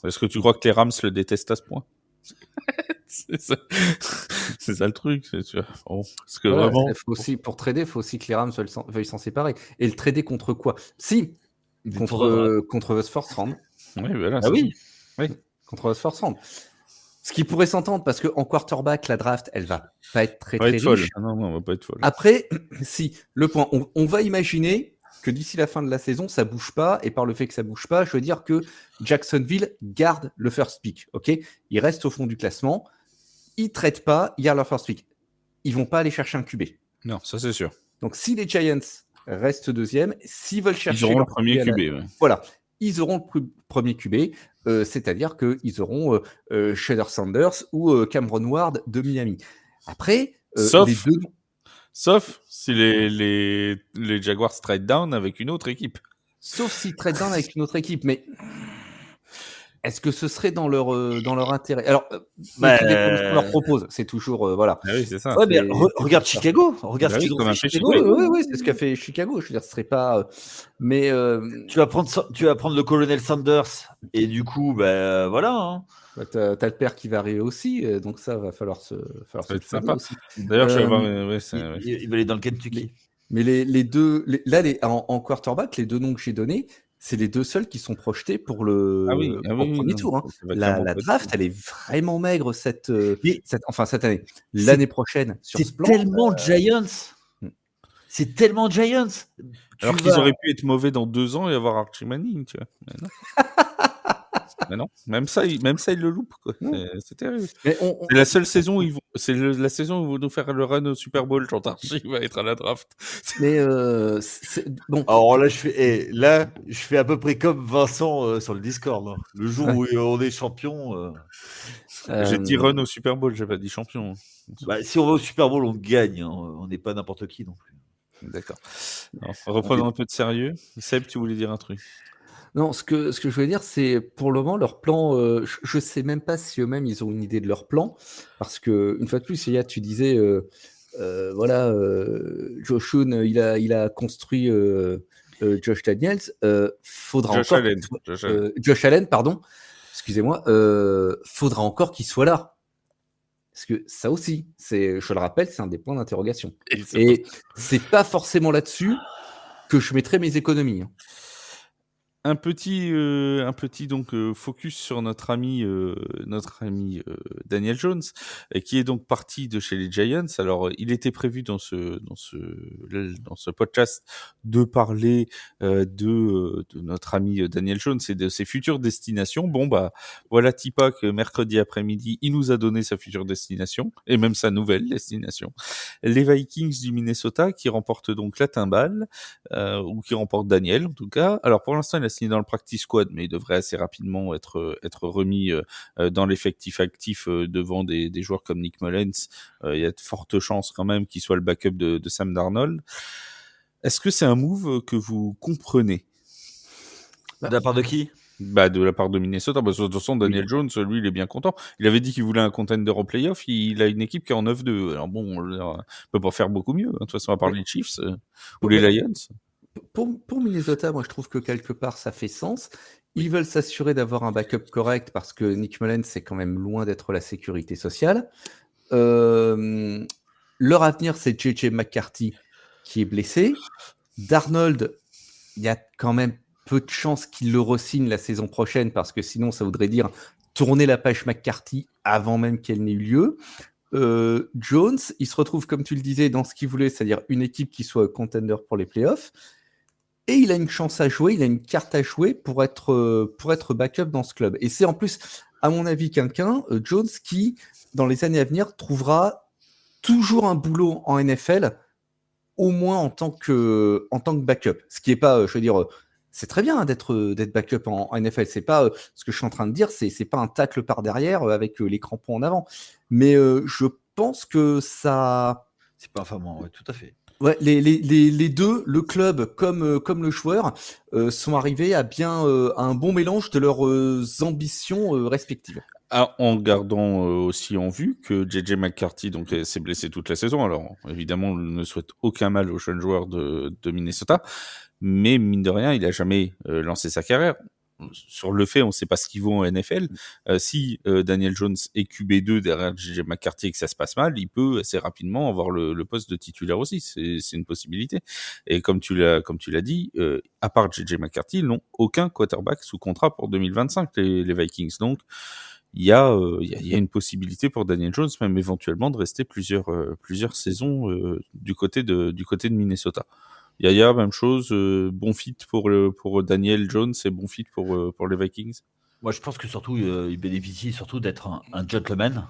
Est-ce que tu crois que les Rams le détestent à ce point? C'est ça le truc. Bon, parce que vraiment. Pour trader, il faut aussi que les Rams veuillent s'en séparer. Et le trader contre quoi? Si, contre the first round. Oui, voilà. Ah oui. Contre the first round. Ce qui pourrait s'entendre, parce qu'en quarterback, la draft, elle va pas être très riche. Non, on va pas être folle. Après, si, le point, on va imaginer que d'ici la fin de la saison, ça bouge pas, et par le fait que ça bouge pas, je veux dire que Jacksonville garde le first pick, ok? Ils restent au fond du classement, ils traitent pas, ils gardent leur first pick. Ils vont pas aller chercher un QB. Non, ça c'est sûr. Donc si les Giants restent deuxième, s'ils veulent chercher... Ils auront le premier QB, ouais. Voilà. Ils auront le premier QB, c'est-à-dire qu'ils auront Shedeur Sanders ou Cameron Ward de Miami. Après, Sauf si les Jaguars trade down avec une autre équipe. Sauf s'ils trade down avec une autre équipe, mais est-ce que ce serait dans leur intérêt? Alors, mais tout dépend de ce qu'on leur propose. C'est toujours, voilà. Ah oui, c'est ça. Ouais, mais C'est regarde pour ça. Chicago. Regarde Bah ce oui, qu'ils ont comme fait a fait Chicago. Chicago. Oui, c'est ce qu'a fait Chicago. Je veux dire, ce serait pas. Mais Tu vas prendre le colonel Sanders et du coup, ben voilà. Hein. bah, t'as le père qui va arriver aussi, donc ça va falloir se Ça va être tourner sympa. aussi. D'ailleurs, je vais voir. Il va aller dans le Kentucky. Mais les deux, là, en quarterback, les deux noms que j'ai donnés, c'est les deux seuls qui sont projetés pour Ah le oui, premier non, tour. Hein. ça va La clairement pas être draft, ça. elle est vraiment maigre cette année. C'est- L'année prochaine, sur ce C'est plan. tellement Giants. Hmm. C'est tellement Giants. Alors qu'ils auraient pu être mauvais dans 2 ans et avoir Archie Manning, tu vois. Mais non. Mais non. Même ça, ils le loupent, quoi. Non. C'est terrible. Mais C'est la seule saison où la saison où ils vont nous faire le run au Super Bowl. Jean Archie va être à la draft. mais bon. Alors là, je fais à peu près comme Vincent sur le Discord. Hein. Le jour où on est champion. J'ai dit run au Super Bowl, j'ai pas dit champion. Bah, si on va au Super Bowl, on gagne. Hein. On n'est pas n'importe qui non plus. D'accord. Alors, reprenons un peu de sérieux. Seb, tu voulais dire un truc? Non, ce que je veux dire, c'est pour le moment, leur plan, je sais même pas si eux-mêmes, ils ont une idée de leur plan. Parce que une fois de plus, Yaya, tu disais, voilà, Joshua, il a construit Josh Daniels. Faudra Josh encore Allen. Josh Allen, pardon. Excusez-moi. Faudra encore qu'il soit là. Parce que ça aussi, je le rappelle, c'est un des points d'interrogation. Et c'est pas forcément là-dessus que je mettrai mes économies. Hein. Un petit donc focus sur notre ami Daniel Jones, qui est donc parti de chez les Giants. Alors, il était prévu dans ce podcast de parler de notre ami Daniel Jones et de ses futures destinations. Bon, bah voilà, Tipak, mercredi après-midi, il nous a donné sa future destination et même sa nouvelle destination. Les Vikings du Minnesota qui remportent donc la timbale, ou qui remportent Daniel en tout cas. Alors pour l'instant, il a signé dans le practice squad, mais il devrait assez rapidement être remis dans l'effectif actif devant des joueurs comme Nick Mullens. Il y a de fortes chances quand même qu'il soit le backup de Sam Darnold. Est-ce que c'est un move que vous comprenez? De la part de qui? Bah, de la part de Minnesota. Bah, de toute façon, Daniel Jones, lui, il est bien content. Il avait dit qu'il voulait un contender en playoff. Il a une équipe qui est en 9-2. Alors bon, on peut pas faire beaucoup mieux. De toute façon, à part les Chiefs ou les Lions. Pour Minnesota, moi, je trouve que quelque part, ça fait sens. Ils veulent s'assurer d'avoir un backup correct parce que Nick Mullens, c'est quand même loin d'être la sécurité sociale. Leur avenir, c'est JJ McCarthy qui est blessé. Darnold, il y a quand même peu de chances qu'il le re-signe la saison prochaine parce que sinon, ça voudrait dire tourner la page McCarthy avant même qu'elle n'ait eu lieu. Jones, il se retrouve, comme tu le disais, dans ce qu'il voulait, c'est-à-dire une équipe qui soit contender pour les playoffs. Et il a une chance à jouer, il a une carte à jouer pour être backup dans ce club. Et c'est en plus, à mon avis, quelqu'un, Jones, qui, dans les années à venir, trouvera toujours un boulot en NFL, au moins en tant que backup. Ce qui n'est pas, je veux dire, c'est très bien d'être backup en NFL. C'est pas ce que je suis en train de dire, c'est pas un tacle par derrière avec les crampons en avant. Mais je pense que ça. C'est pas infamant, oui, tout à fait. Ouais, les deux, le club comme le joueur, sont arrivés à un bon mélange de leurs ambitions respectives. Ah, en gardant aussi en vue que JJ McCarthy donc s'est blessé toute la saison. Alors évidemment, on ne souhaite aucun mal aux jeunes joueurs de Minnesota, mais mine de rien, il a jamais lancé sa carrière. Sur le fait, on ne sait pas ce qu'il vaut en NFL. Si Daniel Jones est QB2 derrière JJ McCarthy et que ça se passe mal, il peut assez rapidement avoir le poste de titulaire aussi. C'est une possibilité. Et comme tu l'as dit, à part JJ McCarthy, ils n'ont aucun quarterback sous contrat pour 2025, les Vikings. Donc, il y a une possibilité pour Daniel Jones, même éventuellement, de rester plusieurs saisons du côté de Minnesota. Yaya, même chose, bon fit pour Daniel Jones et bon fit pour les Vikings. Moi, je pense que surtout, il bénéficie surtout d'être un gentleman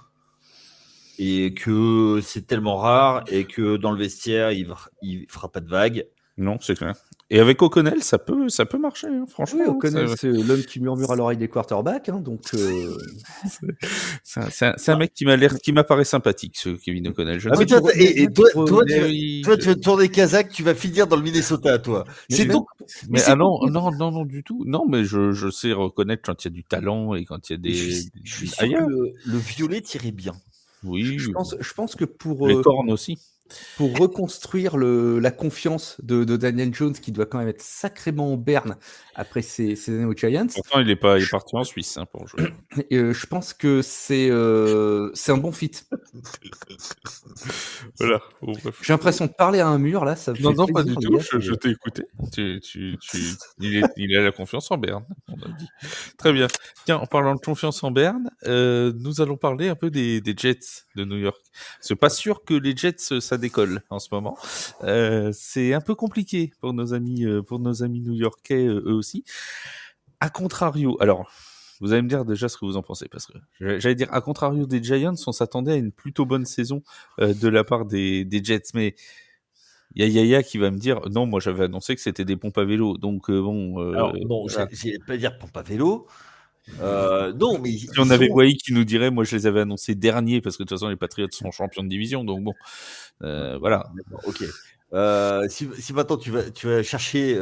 et que c'est tellement rare et que dans le vestiaire, il fera pas de vagues. Non, c'est clair. Et avec O'Connell, ça peut marcher, hein, Oui, franchement. O'Connell, c'est l'homme qui murmure à l'oreille des quarterbacks, hein, donc C'est un mec qui m'apparaît sympathique, ce Kevin O'Connell. Je ne Ah, mais sais toi, pas. toi, Mais oui, tu vas tourner Kazakh, tu vas finir dans le Minnesota, toi. Mais C'est même- donc. Mais c'est non, du tout. Non, mais je sais reconnaître quand il y a du talent et quand il y a Je des suis sûr que ailleurs. le violet tirait bien. Oui, je pense que pour les cornes aussi. reconstruire la confiance de Daniel Jones, qui doit quand même être sacrément en berne après ses années aux Giants, Pourtant, il est parti en Suisse, hein, pour jouer. je pense que c'est un bon fit. Voilà. Bon, bref. J'ai l'impression de parler à un mur, là, ça me Non, fait non, pas plaisir, du les tout. gars, Je t'ai écouté. Il a la confiance en Berne, on a dit. Très bien. Tiens, en parlant de confiance en Berne, nous allons parler un peu des Jets de New York. C'est pas sûr que les Jets, ça décolle en ce moment. C'est un peu compliqué pour nos amis new-yorkais, eux aussi. A contrario, alors, vous allez me dire déjà ce que vous en pensez, parce que j'allais dire, à contrario des Giants, on s'attendait à une plutôt bonne saison de la part des Jets, mais il y a Yaya qui va me dire non, moi j'avais annoncé que c'était des pompes à vélo, donc bon. Alors, non, Voilà. j'ai pas dire pompe à vélo. Non, mais Si on avait Wai qui nous dirait, moi je les avais annoncés derniers parce que de toute façon les Patriots sont champions de division, donc bon, voilà. D'accord, ok. Si maintenant tu vas chercher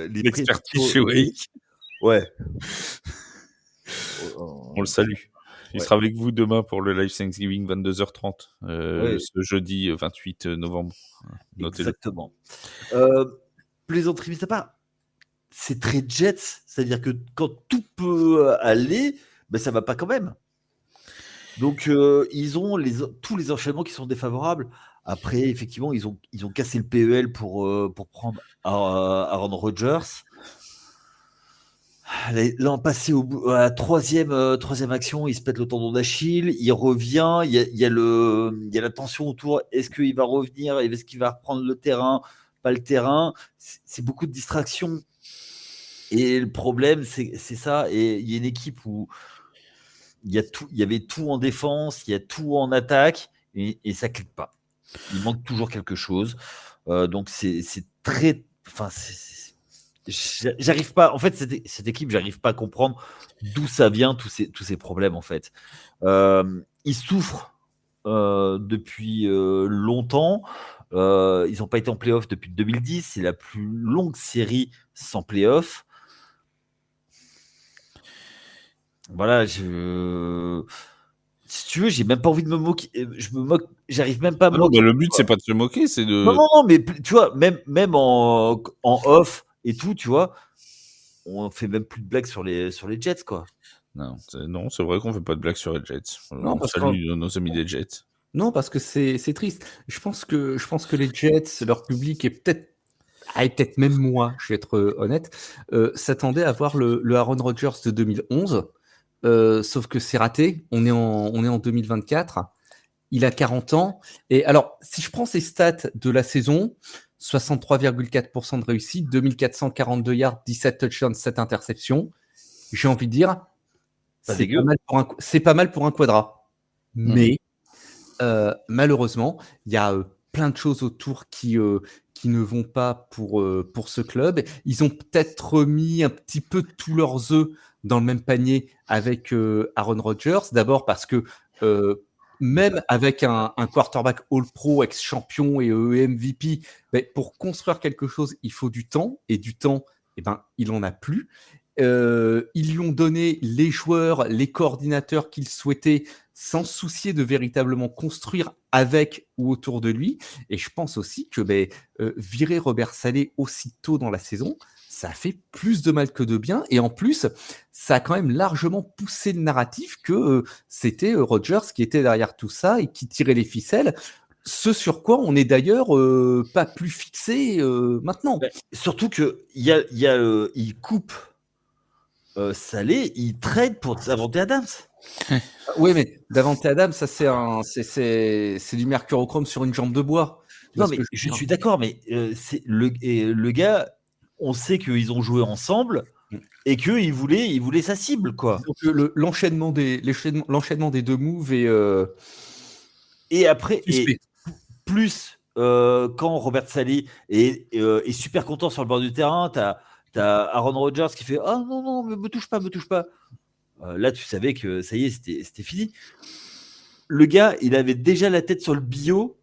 les L'expertise chez Wai. Ouais. On le salue. Il sera avec vous demain pour le live Thanksgiving 22h30, ce jeudi 28 novembre. Notez-le. Exactement. Plaisanterie mise à part, c'est très Jets, c'est-à-dire que quand tout peut aller, ben ça va pas quand même. Donc ils ont tous les enchaînements qui sont défavorables. Après, effectivement, ils ont cassé le PEL pour prendre Aaron Rodgers. L'an passé, à la troisième action, il se pète le tendon d'Achille, il revient, il y a la tension autour, est-ce qu'il va revenir, est-ce qu'il va reprendre le terrain, pas le terrain, c'est beaucoup de distractions. Et le problème, c'est ça, et il y a une équipe où il y avait tout en défense, il y a tout en attaque, et ça ne clique pas. Il manque toujours quelque chose. Donc c'est très... Enfin, j'arrive pas, en fait, cette équipe, j'arrive pas à comprendre d'où ça vient, tous ces problèmes, en fait. Ils souffrent depuis longtemps. Ils n'ont pas été en playoff depuis 2010. C'est la plus longue série sans playoff. Voilà, si tu veux, j'ai même pas envie de me moquer. Je me moque, j'arrive même pas à me moquer. Le but, c'est pas de se moquer, c'est de. Non, mais tu vois, même en off et tout, tu vois, on fait même plus de blagues sur les Jets, quoi. Non, c'est vrai qu'on fait pas de blagues sur les Jets. Non, On salue nos amis des Jets. Non, parce que c'est triste. Je pense que les Jets, leur public est peut-être même moi, je vais être honnête, s'attendait à voir le Aaron Rodgers de 2011, sauf que c'est raté. On est en 2024. Il a 40 ans. Et alors, si je prends ses stats de la saison, 63,4% de réussite, 2442 yards, 17 touchdowns, 7 interceptions, j'ai envie de dire, c'est pas mal pour un quadra. Mais malheureusement, il y a plein de choses autour qui ne vont pas pour ce club. Ils ont peut-être remis un petit peu tous leurs œufs dans le même panier avec Aaron Rodgers. D'abord parce que même avec un quarterback All-Pro, ex-champion et MVP, pour construire quelque chose, il faut du temps. Et du temps, il n'en a plus. Ils lui ont donné les joueurs, les coordinateurs qu'il souhaitait, sans se soucier de véritablement construire avec ou autour de lui. Et je pense aussi que virer Robert Saleh aussitôt dans la saison, ça a fait plus de mal que de bien. Et en plus, ça a quand même largement poussé le narratif que c'était Rodgers qui était derrière tout ça et qui tirait les ficelles. Ce sur quoi on est d'ailleurs pas plus fixé maintenant. Surtout qu'il coupe Saleh, il trade pour Davante Adams. Oui, mais Davante Adams, ça c'est du mercurochrome sur une jambe de bois. Non, mais je suis d'accord, mais c'est le gars, on sait qu'ils ont joué ensemble et qu'il voulait sa cible, quoi. Donc l'enchaînement des deux moves et après suspect. plus quand Robert Saleh est super content sur le bord du terrain, t'as Aaron Rodgers qui fait « Ah non, non, me touche pas, me touche pas ». Là, tu savais que ça y est, c'était fini. Le gars, il avait déjà la tête sur le billot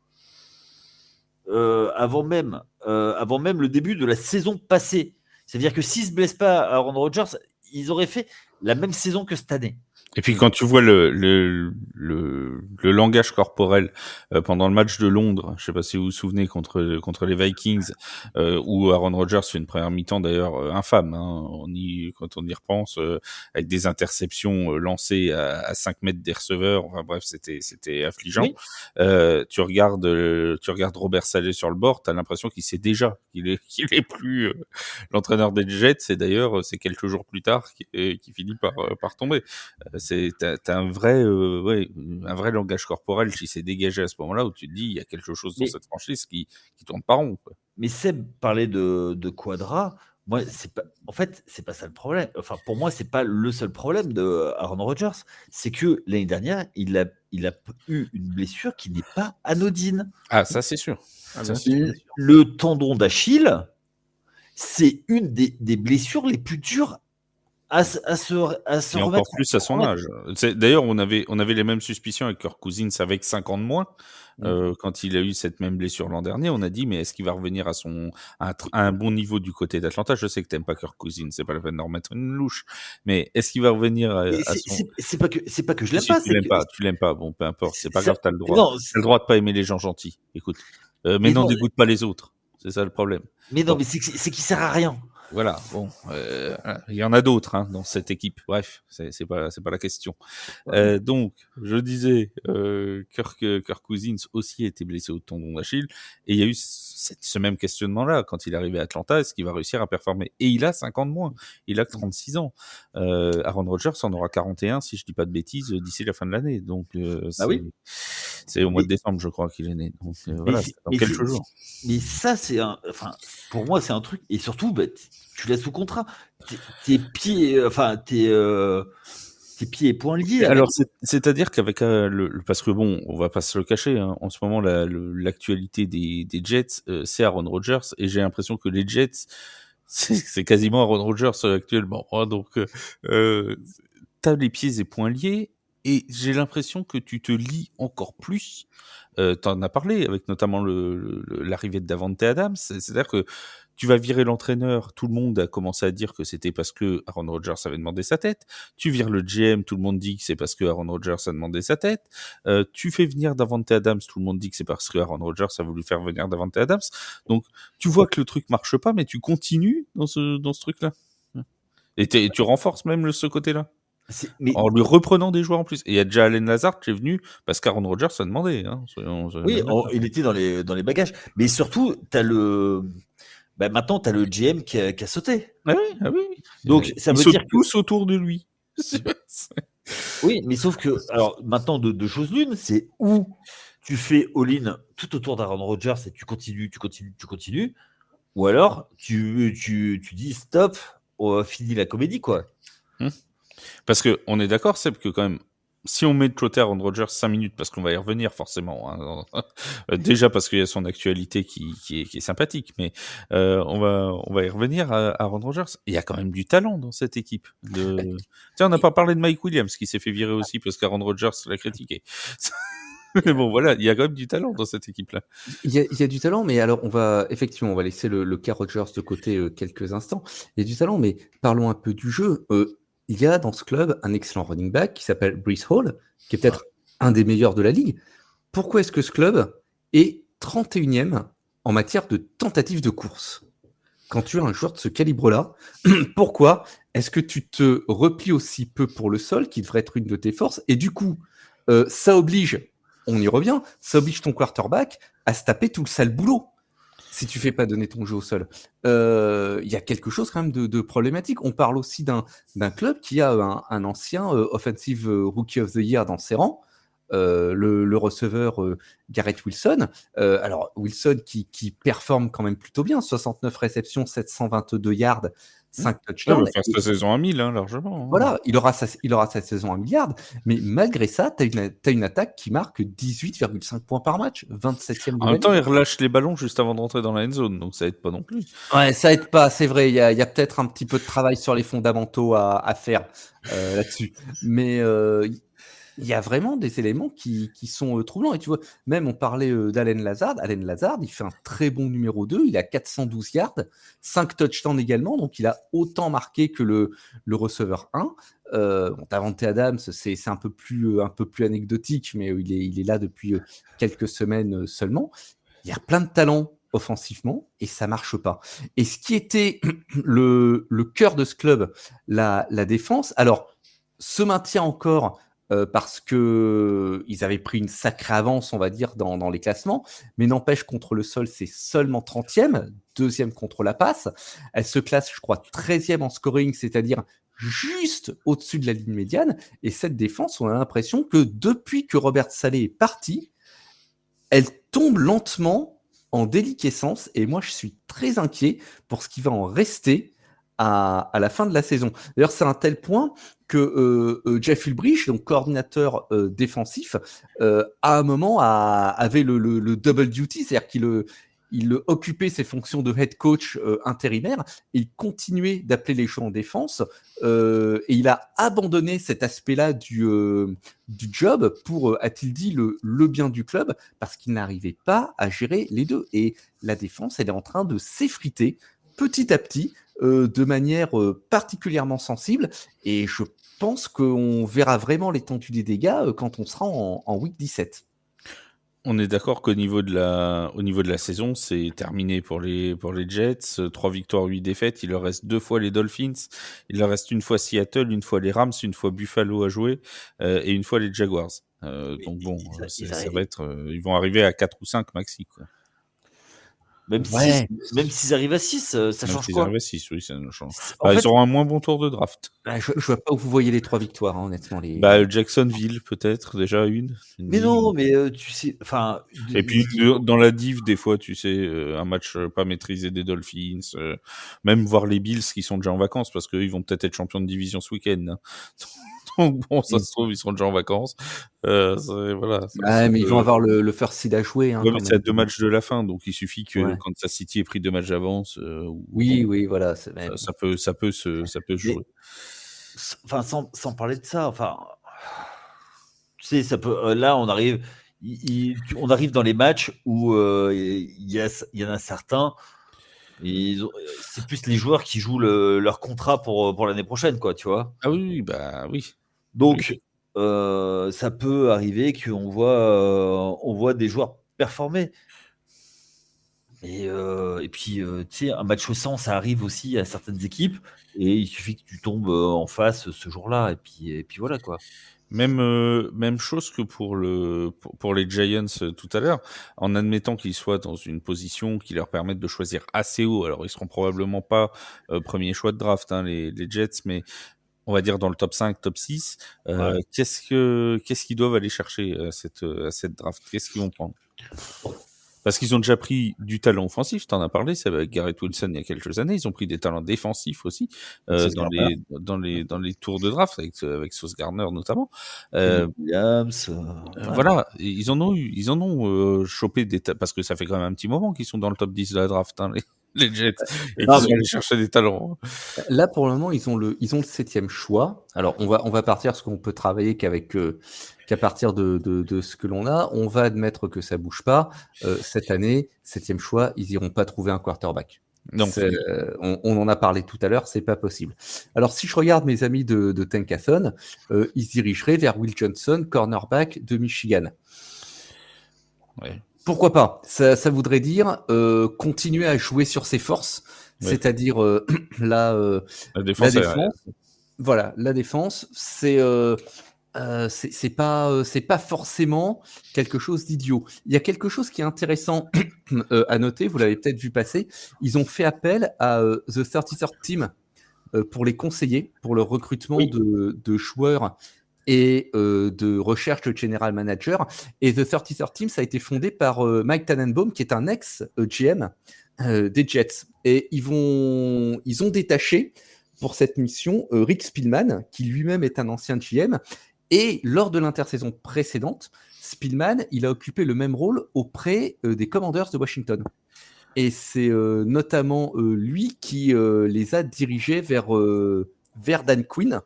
avant même le début de la saison passée. C'est-à-dire que s'ils ne se blessent pas à Aaron Rodgers, ils auraient fait la même saison que cette année. Et puis quand tu vois le langage corporel pendant le match de Londres, je sais pas si vous vous souvenez contre les Vikings, où Aaron Rodgers fait une première mi-temps d'ailleurs infâme, hein, quand on y repense, avec des interceptions lancées à 5 mètres des receveurs. Enfin bref, c'était affligeant. Oui. Tu regardes Robert Saleh sur le bord, t'as l'impression qu'il sait déjà qu'il est plus l'entraîneur des Jets. Et d'ailleurs, c'est quelques jours plus tard qu'il finit par tomber. T'as un vrai langage corporel qui s'est dégagé à ce moment-là, où tu te dis il y a quelque chose dans cette franchise qui tourne pas rond, quoi. Mais Seb parlait de Quadra. Moi, c'est pas ça le problème. Enfin, pour moi, c'est pas le seul problème de Aaron Rodgers. C'est que l'année dernière, il a eu une blessure qui n'est pas anodine. Ah, ça c'est sûr. Le tendon d'Achille, c'est une des blessures les plus dures à se Et remettre. encore plus à son âge. D'ailleurs, on avait les mêmes suspicions avec Kirk Cousins avec 5 ans de moins. Quand il a eu cette même blessure l'an dernier, on a dit mais est-ce qu'il va revenir à un bon niveau du côté d'Atlanta? Je sais que t'aimes pas Kirk Cousins, c'est pas la peine d'en remettre une louche, mais est-ce qu'il va revenir à son... C'est pas que je l'aime Si pas. tu l'aimes pas, bon, peu importe, c'est pas grave, t'as le droit. Non, T'as le droit de pas aimer les gens gentils, écoute. Mais non, dégoûte pas les autres, c'est ça le problème. Mais non, mais c'est qu'il sert à rien. Voilà, bon, il y en a d'autres dans cette équipe. Bref, c'est pas la question. Donc, je disais, Kirk Cousins aussi a été blessé au tendon d'Achille, et il y a eu ce même questionnement-là quand il est arrivé à Atlanta, est-ce qu'il va réussir à performer? Et il a 5 ans de moins, il a que 36 ans. Aaron Rodgers en aura 41, si je dis pas de bêtises, d'ici la fin de l'année. Donc, c'est au mois de décembre, je crois, qu'il est né. Donc, voilà, c'est dans quelques jours. Mais ça, pour moi, c'est un truc. Et surtout, tu laisses sous contrat. Tes pieds et poings liés. Alors, c'est-à-dire qu'avec parce que bon, on va pas se le cacher, hein, en ce moment, l'actualité des Jets, c'est Aaron Rodgers, et j'ai l'impression que les Jets, c'est quasiment Aaron Rodgers actuellement. Hein, donc, t'as les pieds et poings liés, et j'ai l'impression que tu te lies encore plus. T'en as parlé avec notamment l'arrivée de Davante Adams. C'est-à-dire que tu vas virer l'entraîneur, tout le monde a commencé à dire que c'était parce que Aaron Rodgers avait demandé sa tête. Tu vires le GM, tout le monde dit que c'est parce que Aaron Rodgers a demandé sa tête. Tu fais venir Davante Adams, tout le monde dit que c'est parce que Aaron Rodgers a voulu faire venir Davante Adams. Donc, tu vois que le truc marche pas, mais tu continues dans ce truc-là. Et tu renforces même ce côté-là. En lui reprenant des joueurs en plus. Et il y a déjà Allen Lazard qui est venu parce qu'Aaron Rodgers a demandé. Hein, oui, il était dans les bagages. Mais surtout, maintenant, tu as le GM qui a sauté. Ah oui. Donc, ça veut dire tous autour de lui. Oui, mais sauf que, alors, maintenant, deux choses l'une, c'est où tu fais all-in tout autour d'Aaron Rodgers et tu continues, ou alors tu dis stop, fini la comédie, quoi. Parce qu'on est d'accord, Seb, que quand même, si on met de côté Aaron Rodgers 5 minutes, parce qu'on va y revenir forcément, hein, déjà parce qu'il y a son actualité qui est sympathique, mais on va y revenir à Aaron Rodgers. Il y a quand même du talent dans cette équipe. Tiens, on n'a pas parlé de Mike Williams, qui s'est fait virer aussi parce qu'Aaron Rodgers l'a critiqué. Mais bon, voilà, il y a quand même du talent dans cette équipe-là. Il y a du talent, mais alors on va laisser le cas Rodgers de côté quelques instants. Il y a du talent, mais parlons un peu du jeu. Il y a dans ce club un excellent running back qui s'appelle Breece Hall, qui est peut-être un des meilleurs de la ligue. Pourquoi est-ce que ce club est 31e en matière de tentatives de course? Quand tu as un joueur de ce calibre-là, pourquoi est-ce que tu te replies aussi peu pour le sol, qui devrait être une de tes forces? Et du coup, ça oblige, on y revient, ça oblige ton quarterback à se taper tout le sale boulot. Si tu fais pas donner ton jeu au sol, il y a quelque chose quand même de problématique. On parle aussi d'un club qui a un ancien offensive rookie of the year dans ses rangs, le receveur Garrett Wilson. Alors Wilson qui performe quand même plutôt bien, 69 réceptions, 722 yards, 5 Il touchdowns. va faire sa saison à 1000, largement. Voilà, il aura sa saison à 1 milliard, mais malgré ça, tu as une attaque qui marque 18,5 points par match, 27e de En la même temps, ligue. il relâche les ballons juste avant de rentrer dans la end zone, donc ça aide pas non plus. Ouais, ça aide pas, c'est vrai, il y a peut-être un petit peu de travail sur les fondamentaux à faire là-dessus. Mais il y a vraiment des éléments qui sont troublants. Et tu vois, même on parlait d'Allen Lazard. Allen Lazard, il fait un très bon numéro 2. Il a 412 yards, 5 touchdowns également. Donc, il a autant marqué que le receveur 1. Davante Adams, c'est un peu plus anecdotique, mais il est là depuis quelques semaines seulement. Il y a plein de talents offensivement et ça marche pas. Et ce qui était le cœur de ce club, la défense, alors se maintient encore parce que ils avaient pris une sacrée avance, on va dire, dans les classements, mais n'empêche, contre le sol, c'est seulement 30e, deuxième contre la passe. Elle se classe, je crois, 13e en scoring, c'est-à-dire juste au-dessus de la ligne médiane. Et cette défense, on a l'impression que depuis que Robert Saleh est parti, elle tombe lentement en déliquescence. Et moi, je suis très inquiet pour ce qui va en rester à la fin de la saison. D'ailleurs, c'est à un tel point que Jeff Ulbrich, donc coordinateur défensif, à un moment avait le double duty, c'est-à-dire qu'il occupait ses fonctions de head coach intérimaire et il continuait d'appeler les gens en défense et il a abandonné cet aspect-là du job pour, a-t-il dit, le bien du club parce qu'il n'arrivait pas à gérer les deux. Et la défense, elle est en train de s'effriter petit à petit de manière particulièrement sensible et je pense qu'on verra vraiment l'étendue des dégâts quand on sera en week 17. On est d'accord qu'au niveau de la saison, c'est terminé pour les Jets. 3 victoires, 8 défaites. Il leur reste 2 fois les Dolphins. Il leur reste une fois Seattle, une fois les Rams, une fois Buffalo à jouer et une fois les Jaguars. Donc bon, ça va être, ils vont arriver à 4 ou 5 maxi, quoi. Même s'ils arrivent à 6, ça Même change s'ils quoi? arrivent à 6, oui, ça nous change. En fait, ils auront un moins bon tour de draft. Je vois pas où vous voyez les 3 victoires, hein, honnêtement. Jacksonville, peut-être, déjà une. mais non, mais tu sais, enfin. Et puis, dans la div, des fois, tu sais, un match pas maîtrisé des Dolphins, même voir les Bills qui sont déjà en vacances, parce qu'ils vont peut-être être champions de division ce week-end. Hein. Donc bon, ça se trouve, ils seront déjà en vacances. Voilà. Mais ils vont avoir le first seed à jouer. Hein, ouais, mais c'est à 2 matchs de la fin, donc il suffit que Ouais. quand Kansas City ait pris 2 matchs d'avance, Oui, voilà. ça peut se jouer. Enfin, sans parler de ça, enfin, tu sais, ça peut. Là, on arrive dans les matchs où il y en a certains. C'est plus les joueurs qui jouent leur contrat pour l'année prochaine, quoi, tu vois. Ah oui, bah oui. Donc, ça peut arriver qu'on voit des joueurs performer. Et puis, tu sais, un match au 100, ça arrive aussi à certaines équipes, et il suffit que tu tombes en face ce jour-là, et puis voilà, quoi. Même chose que pour les Giants tout à l'heure, en admettant qu'ils soient dans une position qui leur permette de choisir assez haut. Alors, ils seront probablement pas premier choix de draft, hein, les Jets, mais on va dire dans le top 5, top 6. Ouais. Qu'est-ce qu'ils doivent aller chercher à cette draft? Qu'est-ce qu'ils vont prendre? Parce qu'ils ont déjà pris du talent offensif, tu en as parlé, c'est avec Garrett Wilson il y a quelques années. Ils ont pris des talents défensifs aussi dans les tours de draft avec Sauce Gardner notamment. Williams, Voilà, ils en ont chopé parce que ça fait quand même un petit moment qu'ils sont dans le top 10 de la draft, hein, les Jets, et qu'ils sont allés chercher des talents. Là, pour le moment, ils ont le 7e choix. Alors, on va partir parce qu'on peut travailler qu'à partir de ce que l'on a. On va admettre que ça bouge pas. Cette année, 7e choix, ils iront pas trouver un quarterback. Non. On en a parlé tout à l'heure, c'est pas possible. Alors, si je regarde mes amis de Tankathon, ils se dirigeraient vers Will Johnson, cornerback de Michigan. Ouais. Pourquoi pas? Ça voudrait dire continuer à jouer sur ses forces, ouais. C'est-à-dire la défense. Voilà, la défense, c'est pas forcément quelque chose d'idiot. Il y a quelque chose qui est intéressant à noter, vous l'avez peut-être vu passer. Ils ont fait appel à The 33rd Team pour les conseiller, pour le recrutement de joueurs et de recherche de general manager. Et The 33rd Team, ça a été fondé par Mike Tannenbaum, qui est un ex-GM des Jets. Et ils ont détaché pour cette mission Rick Spielman, qui lui-même est un ancien GM. Et lors de l'intersaison précédente, Spielman, il a occupé le même rôle auprès des Commanders de Washington. Et c'est notamment lui qui les a dirigés vers Dan Quinn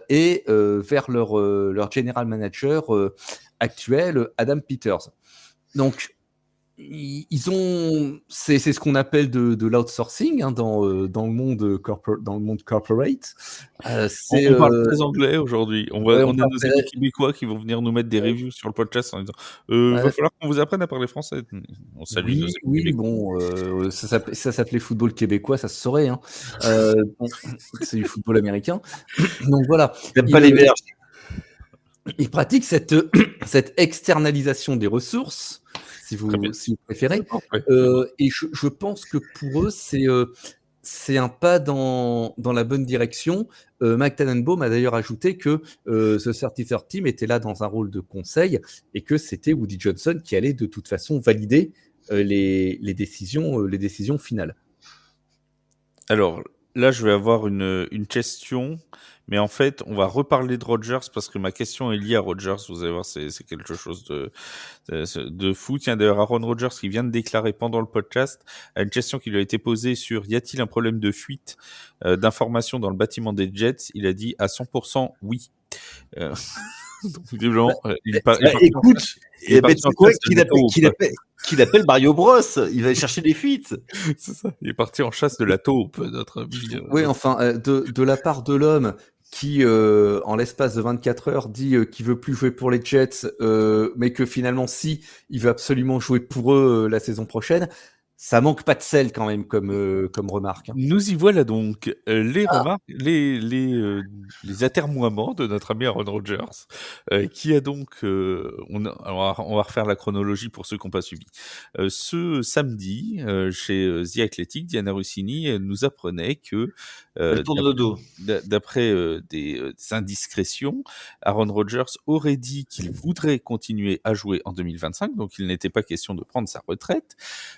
et vers leur general manager actuel, Adam Peters. Donc, c'est ce qu'on appelle de l'outsourcing dans le monde corporate. On parle très anglais aujourd'hui. On a nos amis québécois qui vont venir nous mettre des reviews sur le podcast en disant va falloir qu'on vous apprenne à parler français. On salue nos amis québécois. Ça s'appelait football québécois, ça se saurait. Bon, c'est du football américain. Donc voilà. J'aime pas les Belges. Il pratique cette externalisation des ressources, si vous préférez. Et je pense que pour eux, c'est un pas dans la bonne direction. Mike Tannenbaum a d'ailleurs ajouté que The 33rd Team était là dans un rôle de conseil et que c'était Woody Johnson qui allait de toute façon valider les décisions finales. Alors là, je vais avoir une question, mais en fait, on va reparler de Rodgers parce que ma question est liée à Rodgers. Vous allez voir, c'est quelque chose de fou. Tiens, d'ailleurs, Aaron Rodgers, qui vient de déclarer pendant le podcast, à une question qui lui a été posée sur y a-t-il un problème de fuite d'informations dans le bâtiment des Jets, il a dit à 100% oui. Donc, visiblement, écoute, qu'il appelle Mario Bros. Il va aller chercher des fuites. C'est ça. Il est parti en chasse de la taupe, notre ami. Oui, enfin, de la part de l'homme qui, en l'espace de 24 heures, dit qu'il veut plus jouer pour les Jets, mais que finalement, si, il veut absolument jouer pour eux la saison prochaine. Ça manque pas de sel quand même comme remarque. Nous y voilà donc les remarques, les atermoiements de notre ami Aaron Rodgers, qui a donc, on va refaire la chronologie pour ceux qui n'ont pas suivi. Ce samedi, chez The Athletic, Diana Russini nous apprenait que d'après des indiscrétions, Aaron Rodgers aurait dit qu'il voudrait continuer à jouer en 2025, donc il n'était pas question de prendre sa retraite,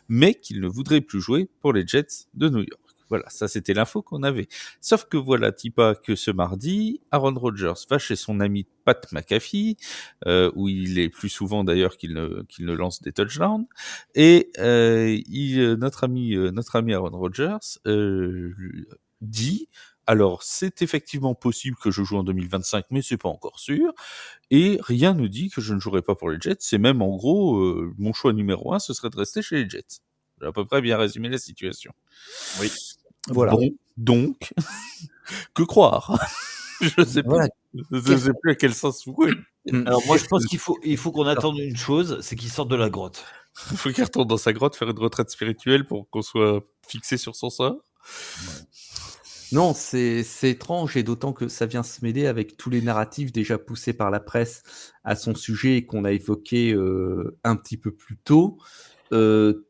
mais qu'il ne voudrait plus jouer pour les Jets de New York. Voilà, ça c'était l'info qu'on avait. Sauf que voilà, Tipa, que ce mardi, Aaron Rodgers va chez son ami Pat McAfee, où il est plus souvent d'ailleurs qu'il ne lance des touchdowns, et notre ami Aaron Rodgers dit... Alors, c'est effectivement possible que je joue en 2025, mais c'est pas encore sûr. Et rien ne dit que je ne jouerai pas pour les Jets. C'est même, en gros, mon choix numéro 1, ce serait de rester chez les Jets. J'ai à peu près bien résumé la situation. Oui. Voilà. Bon, donc, que croire? Je sais pas. Je sais plus à quel sens jouer. Alors moi, je pense qu'il faut qu'on attende une chose, c'est qu'il sorte de la grotte. Il faut qu'il retourne dans sa grotte, faire une retraite spirituelle pour qu'on soit fixé sur son sort. Ouais. Non, c'est étrange, et d'autant que ça vient se mêler avec tous les narratifs déjà poussés par la presse à son sujet et qu'on a évoqué un petit peu plus tôt. Comme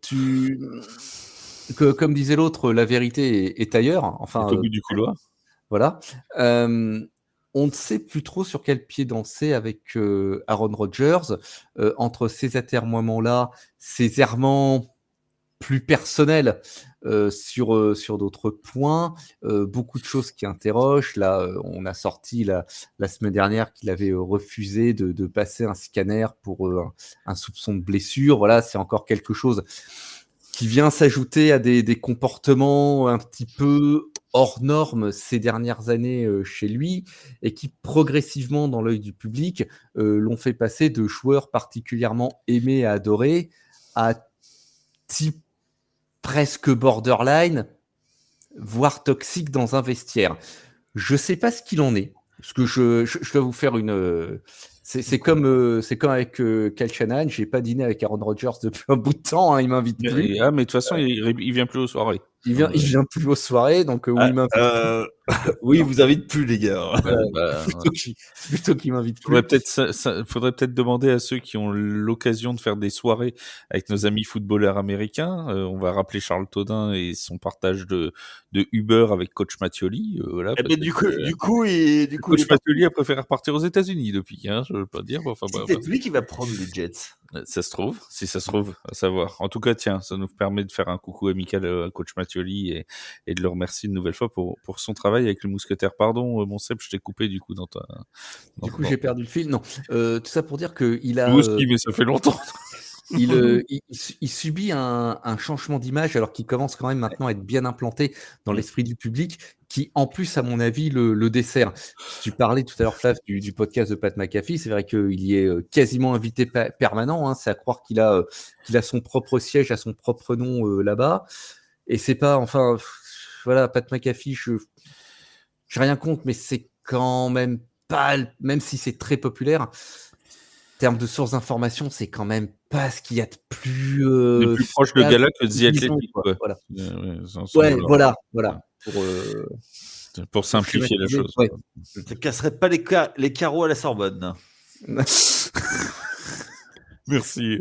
disait l'autre, la vérité est ailleurs. Enfin, au bout du couloir. Voilà. On ne sait plus trop sur quel pied danser avec Aaron Rodgers. Entre ces atermoiements-là, ces errements plus personnels sur d'autres points, beaucoup de choses qui interrogent. Là, on a sorti la semaine dernière qu'il avait refusé de passer un scanner pour un soupçon de blessure. Voilà, c'est encore quelque chose qui vient s'ajouter à des comportements un petit peu hors normes ces dernières années chez lui, et qui progressivement dans l'œil du public l'ont fait passer de joueur particulièrement aimé et adoré à type presque borderline, voire toxique dans un vestiaire. Je sais pas ce qu'il en est, parce que je dois vous faire une... C'est comme avec Kyle Shanahan, j'ai pas dîné avec Aaron Rodgers depuis un bout de temps, hein, il m'invite plus. Mais de toute façon, il vient plus aux soirées. Il vient plus aux soirées, donc il m'invite plus. Oui, il vous invite plus, les gars. Plutôt qu'il m'invite plus. Faudrait peut-être demander à ceux qui ont l'occasion de faire des soirées avec nos amis footballeurs américains. On va rappeler Charles Todin et son partage de Uber avec coach Mattioli. Voilà, Eh ben, du coup, il est coach parti. Mattioli a préféré repartir aux États-Unis depuis. Je veux pas dire. Enfin, C'est peut-être lui qui va prendre les Jets. Ça se trouve, si ça se trouve, à savoir. En tout cas, tiens, ça nous permet de faire un coucou amical à coach Mattioli et de le remercier une nouvelle fois pour son travail avec le Mousquetaire. Pardon, mon Seb, je t'ai coupé du coup dans ta. Du coup, j'ai perdu le fil. Non, tout ça pour dire qu'il a. Moi aussi, mais ça fait longtemps. Il subit un changement d'image alors qu'il commence quand même maintenant à être bien implanté dans l'esprit du public qui, en plus, à mon avis, le dessert. Tu parlais tout à l'heure, Flav, du podcast de Pat McAfee. C'est vrai qu'il y est quasiment invité permanent. C'est à croire qu'il a son propre siège à son propre nom là-bas. Et c'est pas, enfin, voilà, Pat McAfee, j'ai rien contre, mais c'est quand même pas, même si c'est très populaire, en termes de sources d'information, c'est quand même pas ce qu'il y a de plus. Le plus proche de Gala que The Athletic, quoi. Voilà. Voilà. Pour simplifier la chose. Ouais. Ça casserait pas les carreaux à la Sorbonne. Merci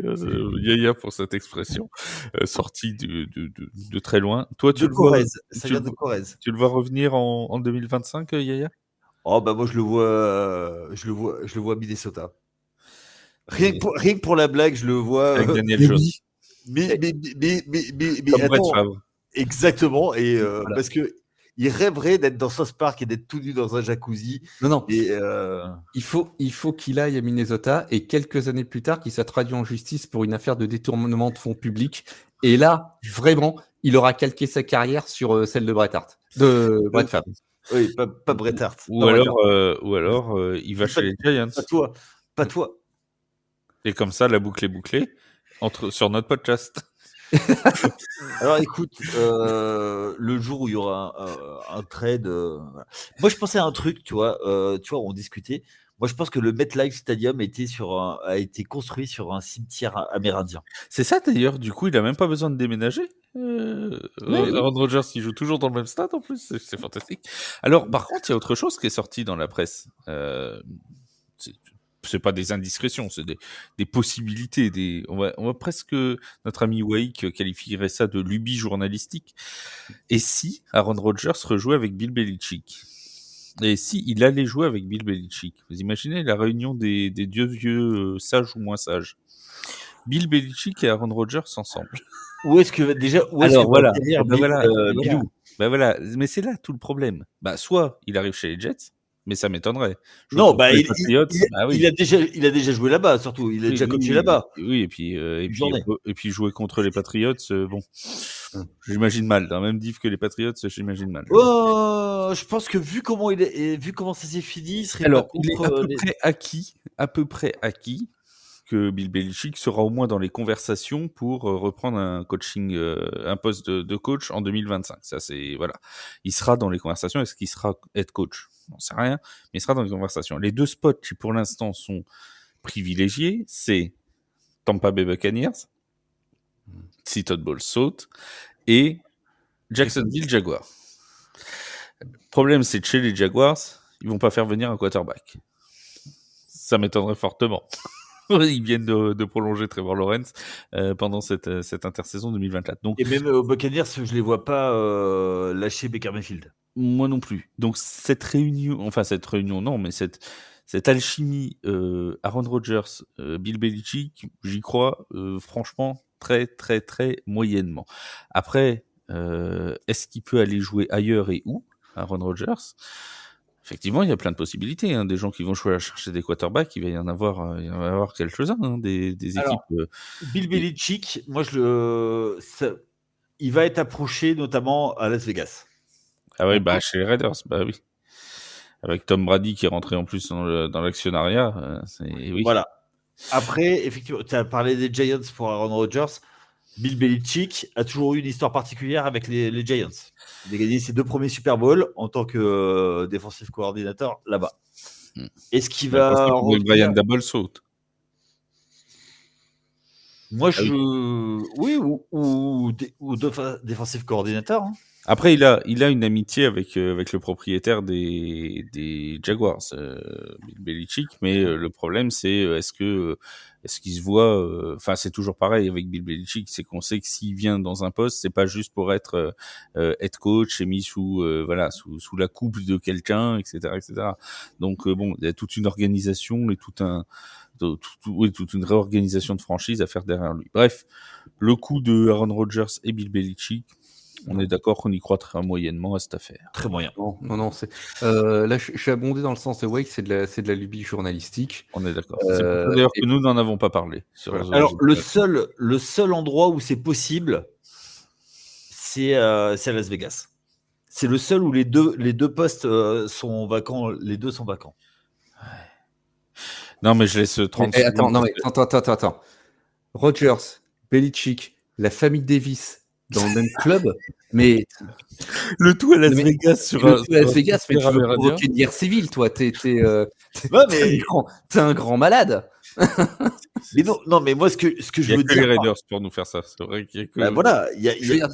Yaya pour cette expression sortie de très loin. Toi, tu le vois revenir en 2025, Yaya? Oh bah moi je le vois à Minnesota. Rien que pour la blague, je le vois avec Daniel Jones. Mais comme Brett Favre. Exactement, et voilà. Parce que il rêverait d'être dans South Park et d'être tout nu dans un jacuzzi. Non. Et il faut qu'il aille à Minnesota et quelques années plus tard qu'il soit traduit en justice pour une affaire de détournement de fonds publics. Et là, vraiment, il aura calqué sa carrière sur celle de Bret Hart, de Brett Favre. Oui, pas Bret Hart. Ou alors, il va chez les Giants. Pas toi. Et comme ça, la boucle est bouclée sur notre podcast. Alors écoute, le jour où il y aura un trade, moi je pensais à un truc, tu vois, on discutait. Moi je pense que le MetLife Stadium a été construit sur un cimetière amérindien. C'est ça d'ailleurs, du coup il a même pas besoin de déménager. Aaron Rodgers il joue toujours dans le même stade en plus, c'est fantastique. Alors par contre il y a autre chose qui est sorti dans la presse. C'est pas des indiscrétions, c'est des possibilités. On va presque, notre ami Wake qualifierait ça de lubie journalistique. Et si Aaron Rodgers rejouait avec Bill Belichick? Et si il allait jouer avec Bill Belichick? Vous imaginez la réunion des dieux vieux, sages ou moins sages? Bill Belichick et Aaron Rodgers ensemble. Où est-ce que Bilou? Voilà, mais c'est là tout le problème. Soit il arrive chez les Jets, mais ça m'étonnerait. Non, il a déjà joué là-bas, surtout. Il a déjà coaché là-bas. Oui, et puis jouer contre les Patriots, bon, j'imagine mal. Dans le même div que les Patriots, j'imagine mal. Oh, je pense que vu comment ça s'est fini, il serait alors, pas contre il est à peu près acquis que Bill Belichick sera au moins dans les conversations pour reprendre un poste de coach en 2025. Ça, c'est voilà. Il sera dans les conversations. Est-ce qu'il sera head coach? On ne sait rien, mais il sera dans les conversations. Les deux spots qui, pour l'instant, sont privilégiés, c'est Tampa Bay Buccaneers, si Todd Bowles saute, et Jacksonville Jaguars. Le problème, c'est que chez les Jaguars, ils vont pas faire venir un quarterback. Ça m'étonnerait fortement. Ils viennent de prolonger Trevor Lawrence pendant cette intersaison 2024. Donc, et même aux Buccaneers, je les vois pas lâcher Baker Mayfield. Moi non plus. Donc cette réunion, non, mais cette alchimie Aaron Rodgers, Bill Belichick, j'y crois franchement très très très moyennement. Après, est-ce qu'il peut aller jouer ailleurs et où, Aaron Rodgers? Effectivement, il y a plein de possibilités. Des gens qui vont chercher des quarterbacks, il va y en avoir quelques-uns, des équipes. Bill Belichick, moi il va être approché notamment à Las Vegas. Ah oui, chez les Raiders, oui. Avec Tom Brady qui est rentré en plus dans l'actionnariat, oui. Voilà. Après, effectivement, tu as parlé des Giants pour Aaron Rodgers. Bill Belichick a toujours eu une histoire particulière avec les Giants. Il a gagné ses 2 premiers Super Bowls en tant que défensif coordinateur là-bas. Est-ce qu'il va Brian Daboll saute? Moi, oui, ou défensif coordinateur. Hein. Après, il a une amitié avec le propriétaire des Jaguars, Bill Belichick, mais le problème c'est est-ce qu'il se voit, enfin c'est toujours pareil avec Bill Belichick, c'est qu'on sait que s'il vient dans un poste, c'est pas juste pour être head coach et mis sous voilà sous la coupe de quelqu'un, etc., etc. Donc bon, il y a toute une organisation et toute une réorganisation de franchise à faire derrière lui. Bref, le coup de Aaron Rodgers et Bill Belichick. On est d'accord qu'on y croit très moyennement à cette affaire. Très moyen. Non, c'est là je suis abondé dans le sens de Wake, c'est de la lubie journalistique. On est d'accord. C'est pour ça d'ailleurs Et que nous n'en avons pas parlé. Voilà. Alors, le seul endroit où c'est possible, c'est à Las Vegas. C'est le seul où les deux postes sont vacants. Les deux sont vacants. Non, mais je laisse 30 secondes. Attends, non, mais attends. Rodgers, Belichick, la famille Davis dans le même club, mais le tout à Las mais- Vegas sur le tout à Las Vegas, mais tu veux amérindien. provoquer une guerre civile, toi. T'es Ouais, mais t'es un grand malade. Mais non, mais moi, ce que Il je y a veux que dire. les Raiders pour nous faire ça. C'est vrai qu'il y a que. Bah voilà, Je veux dire,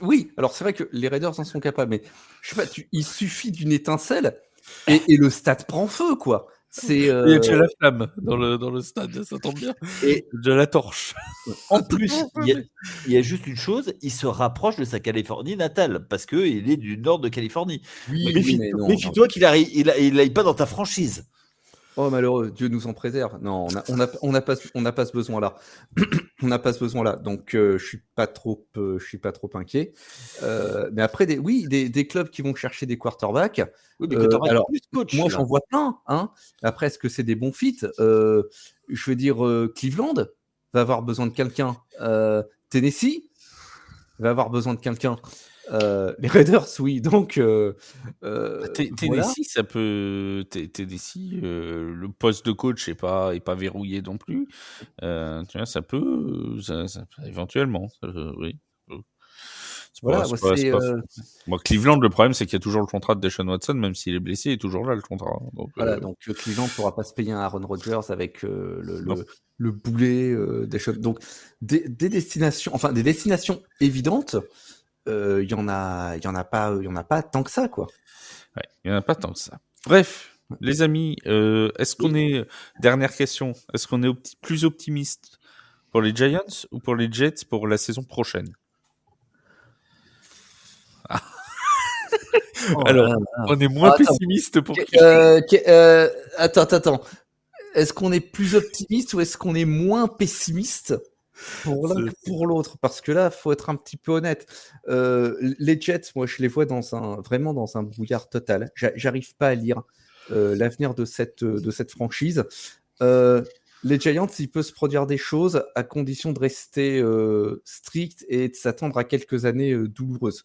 oui, alors c'est vrai que les Raiders en sont capables, mais je sais pas, il suffit d'une étincelle et le stade prend feu, quoi. C'est Il y a déjà la flamme dans le stade, ça tombe bien. Et déjà la torche. en plus, il y a juste une chose, il se rapproche de sa Californie natale parce que il est du nord de Californie. Oui, mais non. Méfie-toi qu'il aille pas dans ta franchise. Oh malheureux, Dieu nous en préserve. Non, on n'a pas ce besoin-là. On n'a pas ce besoin-là. Donc je suis pas trop inquiet. Mais après des clubs qui vont chercher des quarterbacks. Oui, mais alors plus coach, moi là. j'en vois plein. Hein. Après est-ce que c'est des bons fits Je veux dire Cleveland va avoir besoin de quelqu'un. Tennessee va avoir besoin de quelqu'un. Les Raiders, oui. Donc Tennessee, voilà. ça peut. Tennessee, le poste de coach est pas verrouillé non plus. Tu vois, ça peut, éventuellement, oui. Voilà, Moi, Cleveland, le problème, c'est qu'il y a toujours le contrat de Deshaun Watson, même s'il est blessé, il est toujours là le contrat. Donc, voilà, donc Cleveland ne pourra pas se payer un Aaron Rodgers avec le boulet Deshaun. Donc des destinations évidentes, il y en a pas tant que ça, quoi. Ouais, il n'y en a pas tant que ça. Bref, les amis, est-ce qu'on est dernière question, est-ce qu'on est plus optimiste pour les Giants ou pour les Jets pour la saison prochaine? Alors, on est moins pessimiste pour qui? Attends. Est-ce qu'on est plus optimiste ou est-ce qu'on est moins pessimiste pour l'un que pour l'autre? Parce que là, faut être un petit peu honnête. Les Jets, moi, je les vois vraiment dans un brouillard total. J'arrive pas à lire l'avenir de cette franchise. Les Giants, il peut se produire des choses à condition de rester strict et de s'attendre à quelques années douloureuses.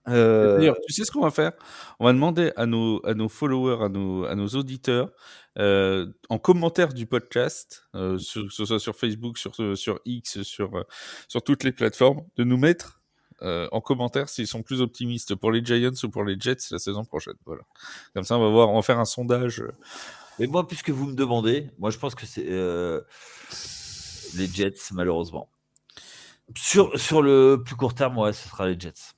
D'ailleurs, tu sais ce qu'on va faire? On va demander à nos followers, à nos auditeurs, en commentaire du podcast, que ce soit sur Facebook, sur X, sur toutes les plateformes, de nous mettre en commentaire s'ils sont plus optimistes pour les Giants ou pour les Jets la saison prochaine. Voilà. Comme ça, on va faire un sondage. Mais moi, puisque vous me demandez, moi, je pense que c'est les Jets, malheureusement. Sur le plus court terme, ouais, ce sera les Jets.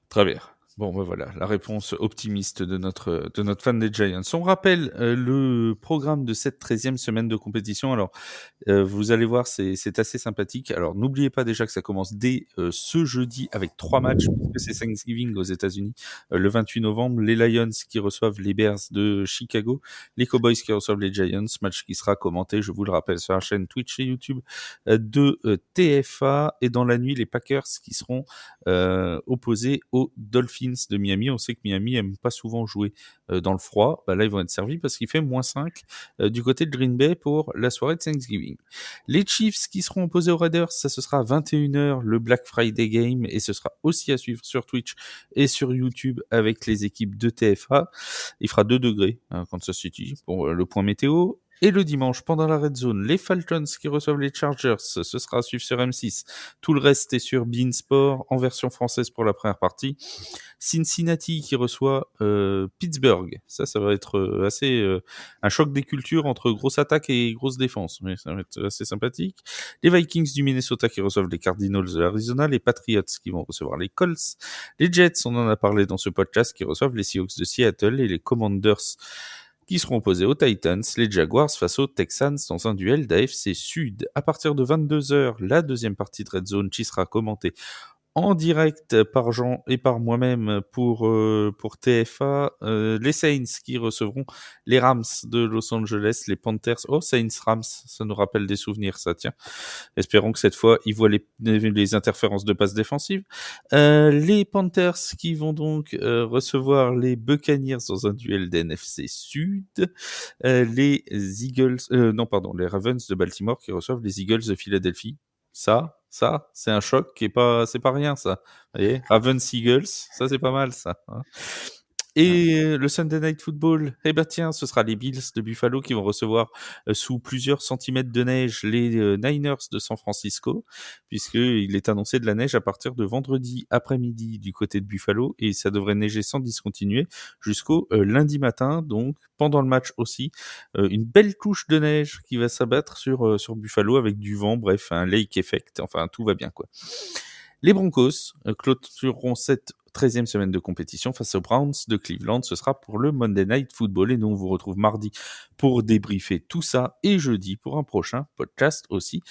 Très bien. Bon, ben voilà, la réponse optimiste de notre fan des Giants. On rappelle le programme de cette 13e semaine de compétition. Alors, vous allez voir, c'est assez sympathique. Alors, n'oubliez pas déjà que ça commence dès ce jeudi avec 3 matchs, puisque c'est Thanksgiving aux États-Unis. Le 28 novembre, les Lions qui reçoivent les Bears de Chicago, les Cowboys qui reçoivent les Giants, match qui sera commenté, je vous le rappelle, sur la chaîne Twitch et YouTube de TFA. Et dans la nuit, les Packers qui seront opposés aux Dolphins de Miami. On sait que Miami aime pas souvent jouer dans le froid. Bah là, ils vont être servis parce qu'il fait -5 du côté de Green Bay pour la soirée de Thanksgiving. Les Chiefs qui seront opposés aux Raiders, ça ce sera à 21h le Black Friday Game et ce sera aussi à suivre sur Twitch et sur YouTube avec les équipes de TFA. Il fera 2 degrés Kansas City pour le point météo. Et le dimanche, pendant la Red Zone, les Falcons qui reçoivent les Chargers, ce sera à suivre sur M6. Tout le reste est sur beIN Sport, en version française pour la première partie. Cincinnati qui reçoit Pittsburgh. Ça va être assez un choc des cultures entre grosse attaque et grosse défense. Mais ça va être assez sympathique. Les Vikings du Minnesota qui reçoivent les Cardinals de l'Arizona. Les Patriots qui vont recevoir les Colts. Les Jets, on en a parlé dans ce podcast, qui reçoivent les Seahawks de Seattle. Et les Commanders qui seront opposés aux Titans, les Jaguars face aux Texans dans un duel d'AFC Sud. À partir de 22h, la deuxième partie de Red Zone qui sera commentée en direct par Jean et par moi-même pour TFA, les Saints qui recevront les Rams de Los Angeles, les Panthers. Oh, Saints-Rams, ça nous rappelle des souvenirs, ça, tiens. Espérons que cette fois, ils voient les interférences de passes défensives. Les Panthers qui vont donc recevoir les Buccaneers dans un duel d'NFC Sud. Les Eagles, les Ravens de Baltimore qui reçoivent les Eagles de Philadelphie. Ça, c'est un choc qui est pas, c'est pas rien, ça. Vous voyez, Ravens Eagles, ça c'est pas mal, ça. Hein. Et le Sunday Night Football, eh ben tiens, ce sera les Bills de Buffalo qui vont recevoir sous plusieurs centimètres de neige les Niners de San Francisco, puisqu'il est annoncé de la neige à partir de vendredi après-midi du côté de Buffalo, et ça devrait neiger sans discontinuer jusqu'au lundi matin, donc pendant le match aussi, une belle couche de neige qui va s'abattre sur Buffalo avec du vent, bref, un lake effect, enfin tout va bien quoi. Les Broncos clôtureront cette 13e semaine de compétition face aux Browns de Cleveland. Ce sera pour le Monday Night Football et nous on vous retrouve mardi pour débriefer tout ça et jeudi pour un prochain podcast aussi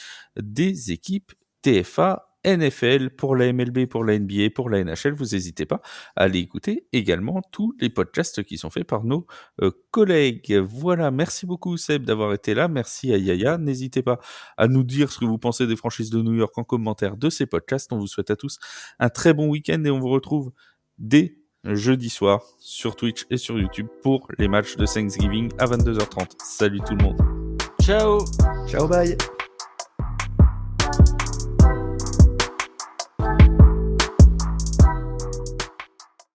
des équipes TFA, NFL, pour la MLB, pour la NBA, pour la NHL. Vous n'hésitez pas à aller écouter également tous les podcasts qui sont faits par nos collègues. Voilà, merci beaucoup Seb d'avoir été là, merci à Yaya. N'hésitez pas à nous dire ce que vous pensez des franchises de New York en commentaire de ces podcasts. On vous souhaite à tous un très bon week-end et on vous retrouve dès jeudi soir sur Twitch et sur YouTube pour les matchs de Thanksgiving à 22h30. Salut tout le monde. Ciao. Ciao, bye.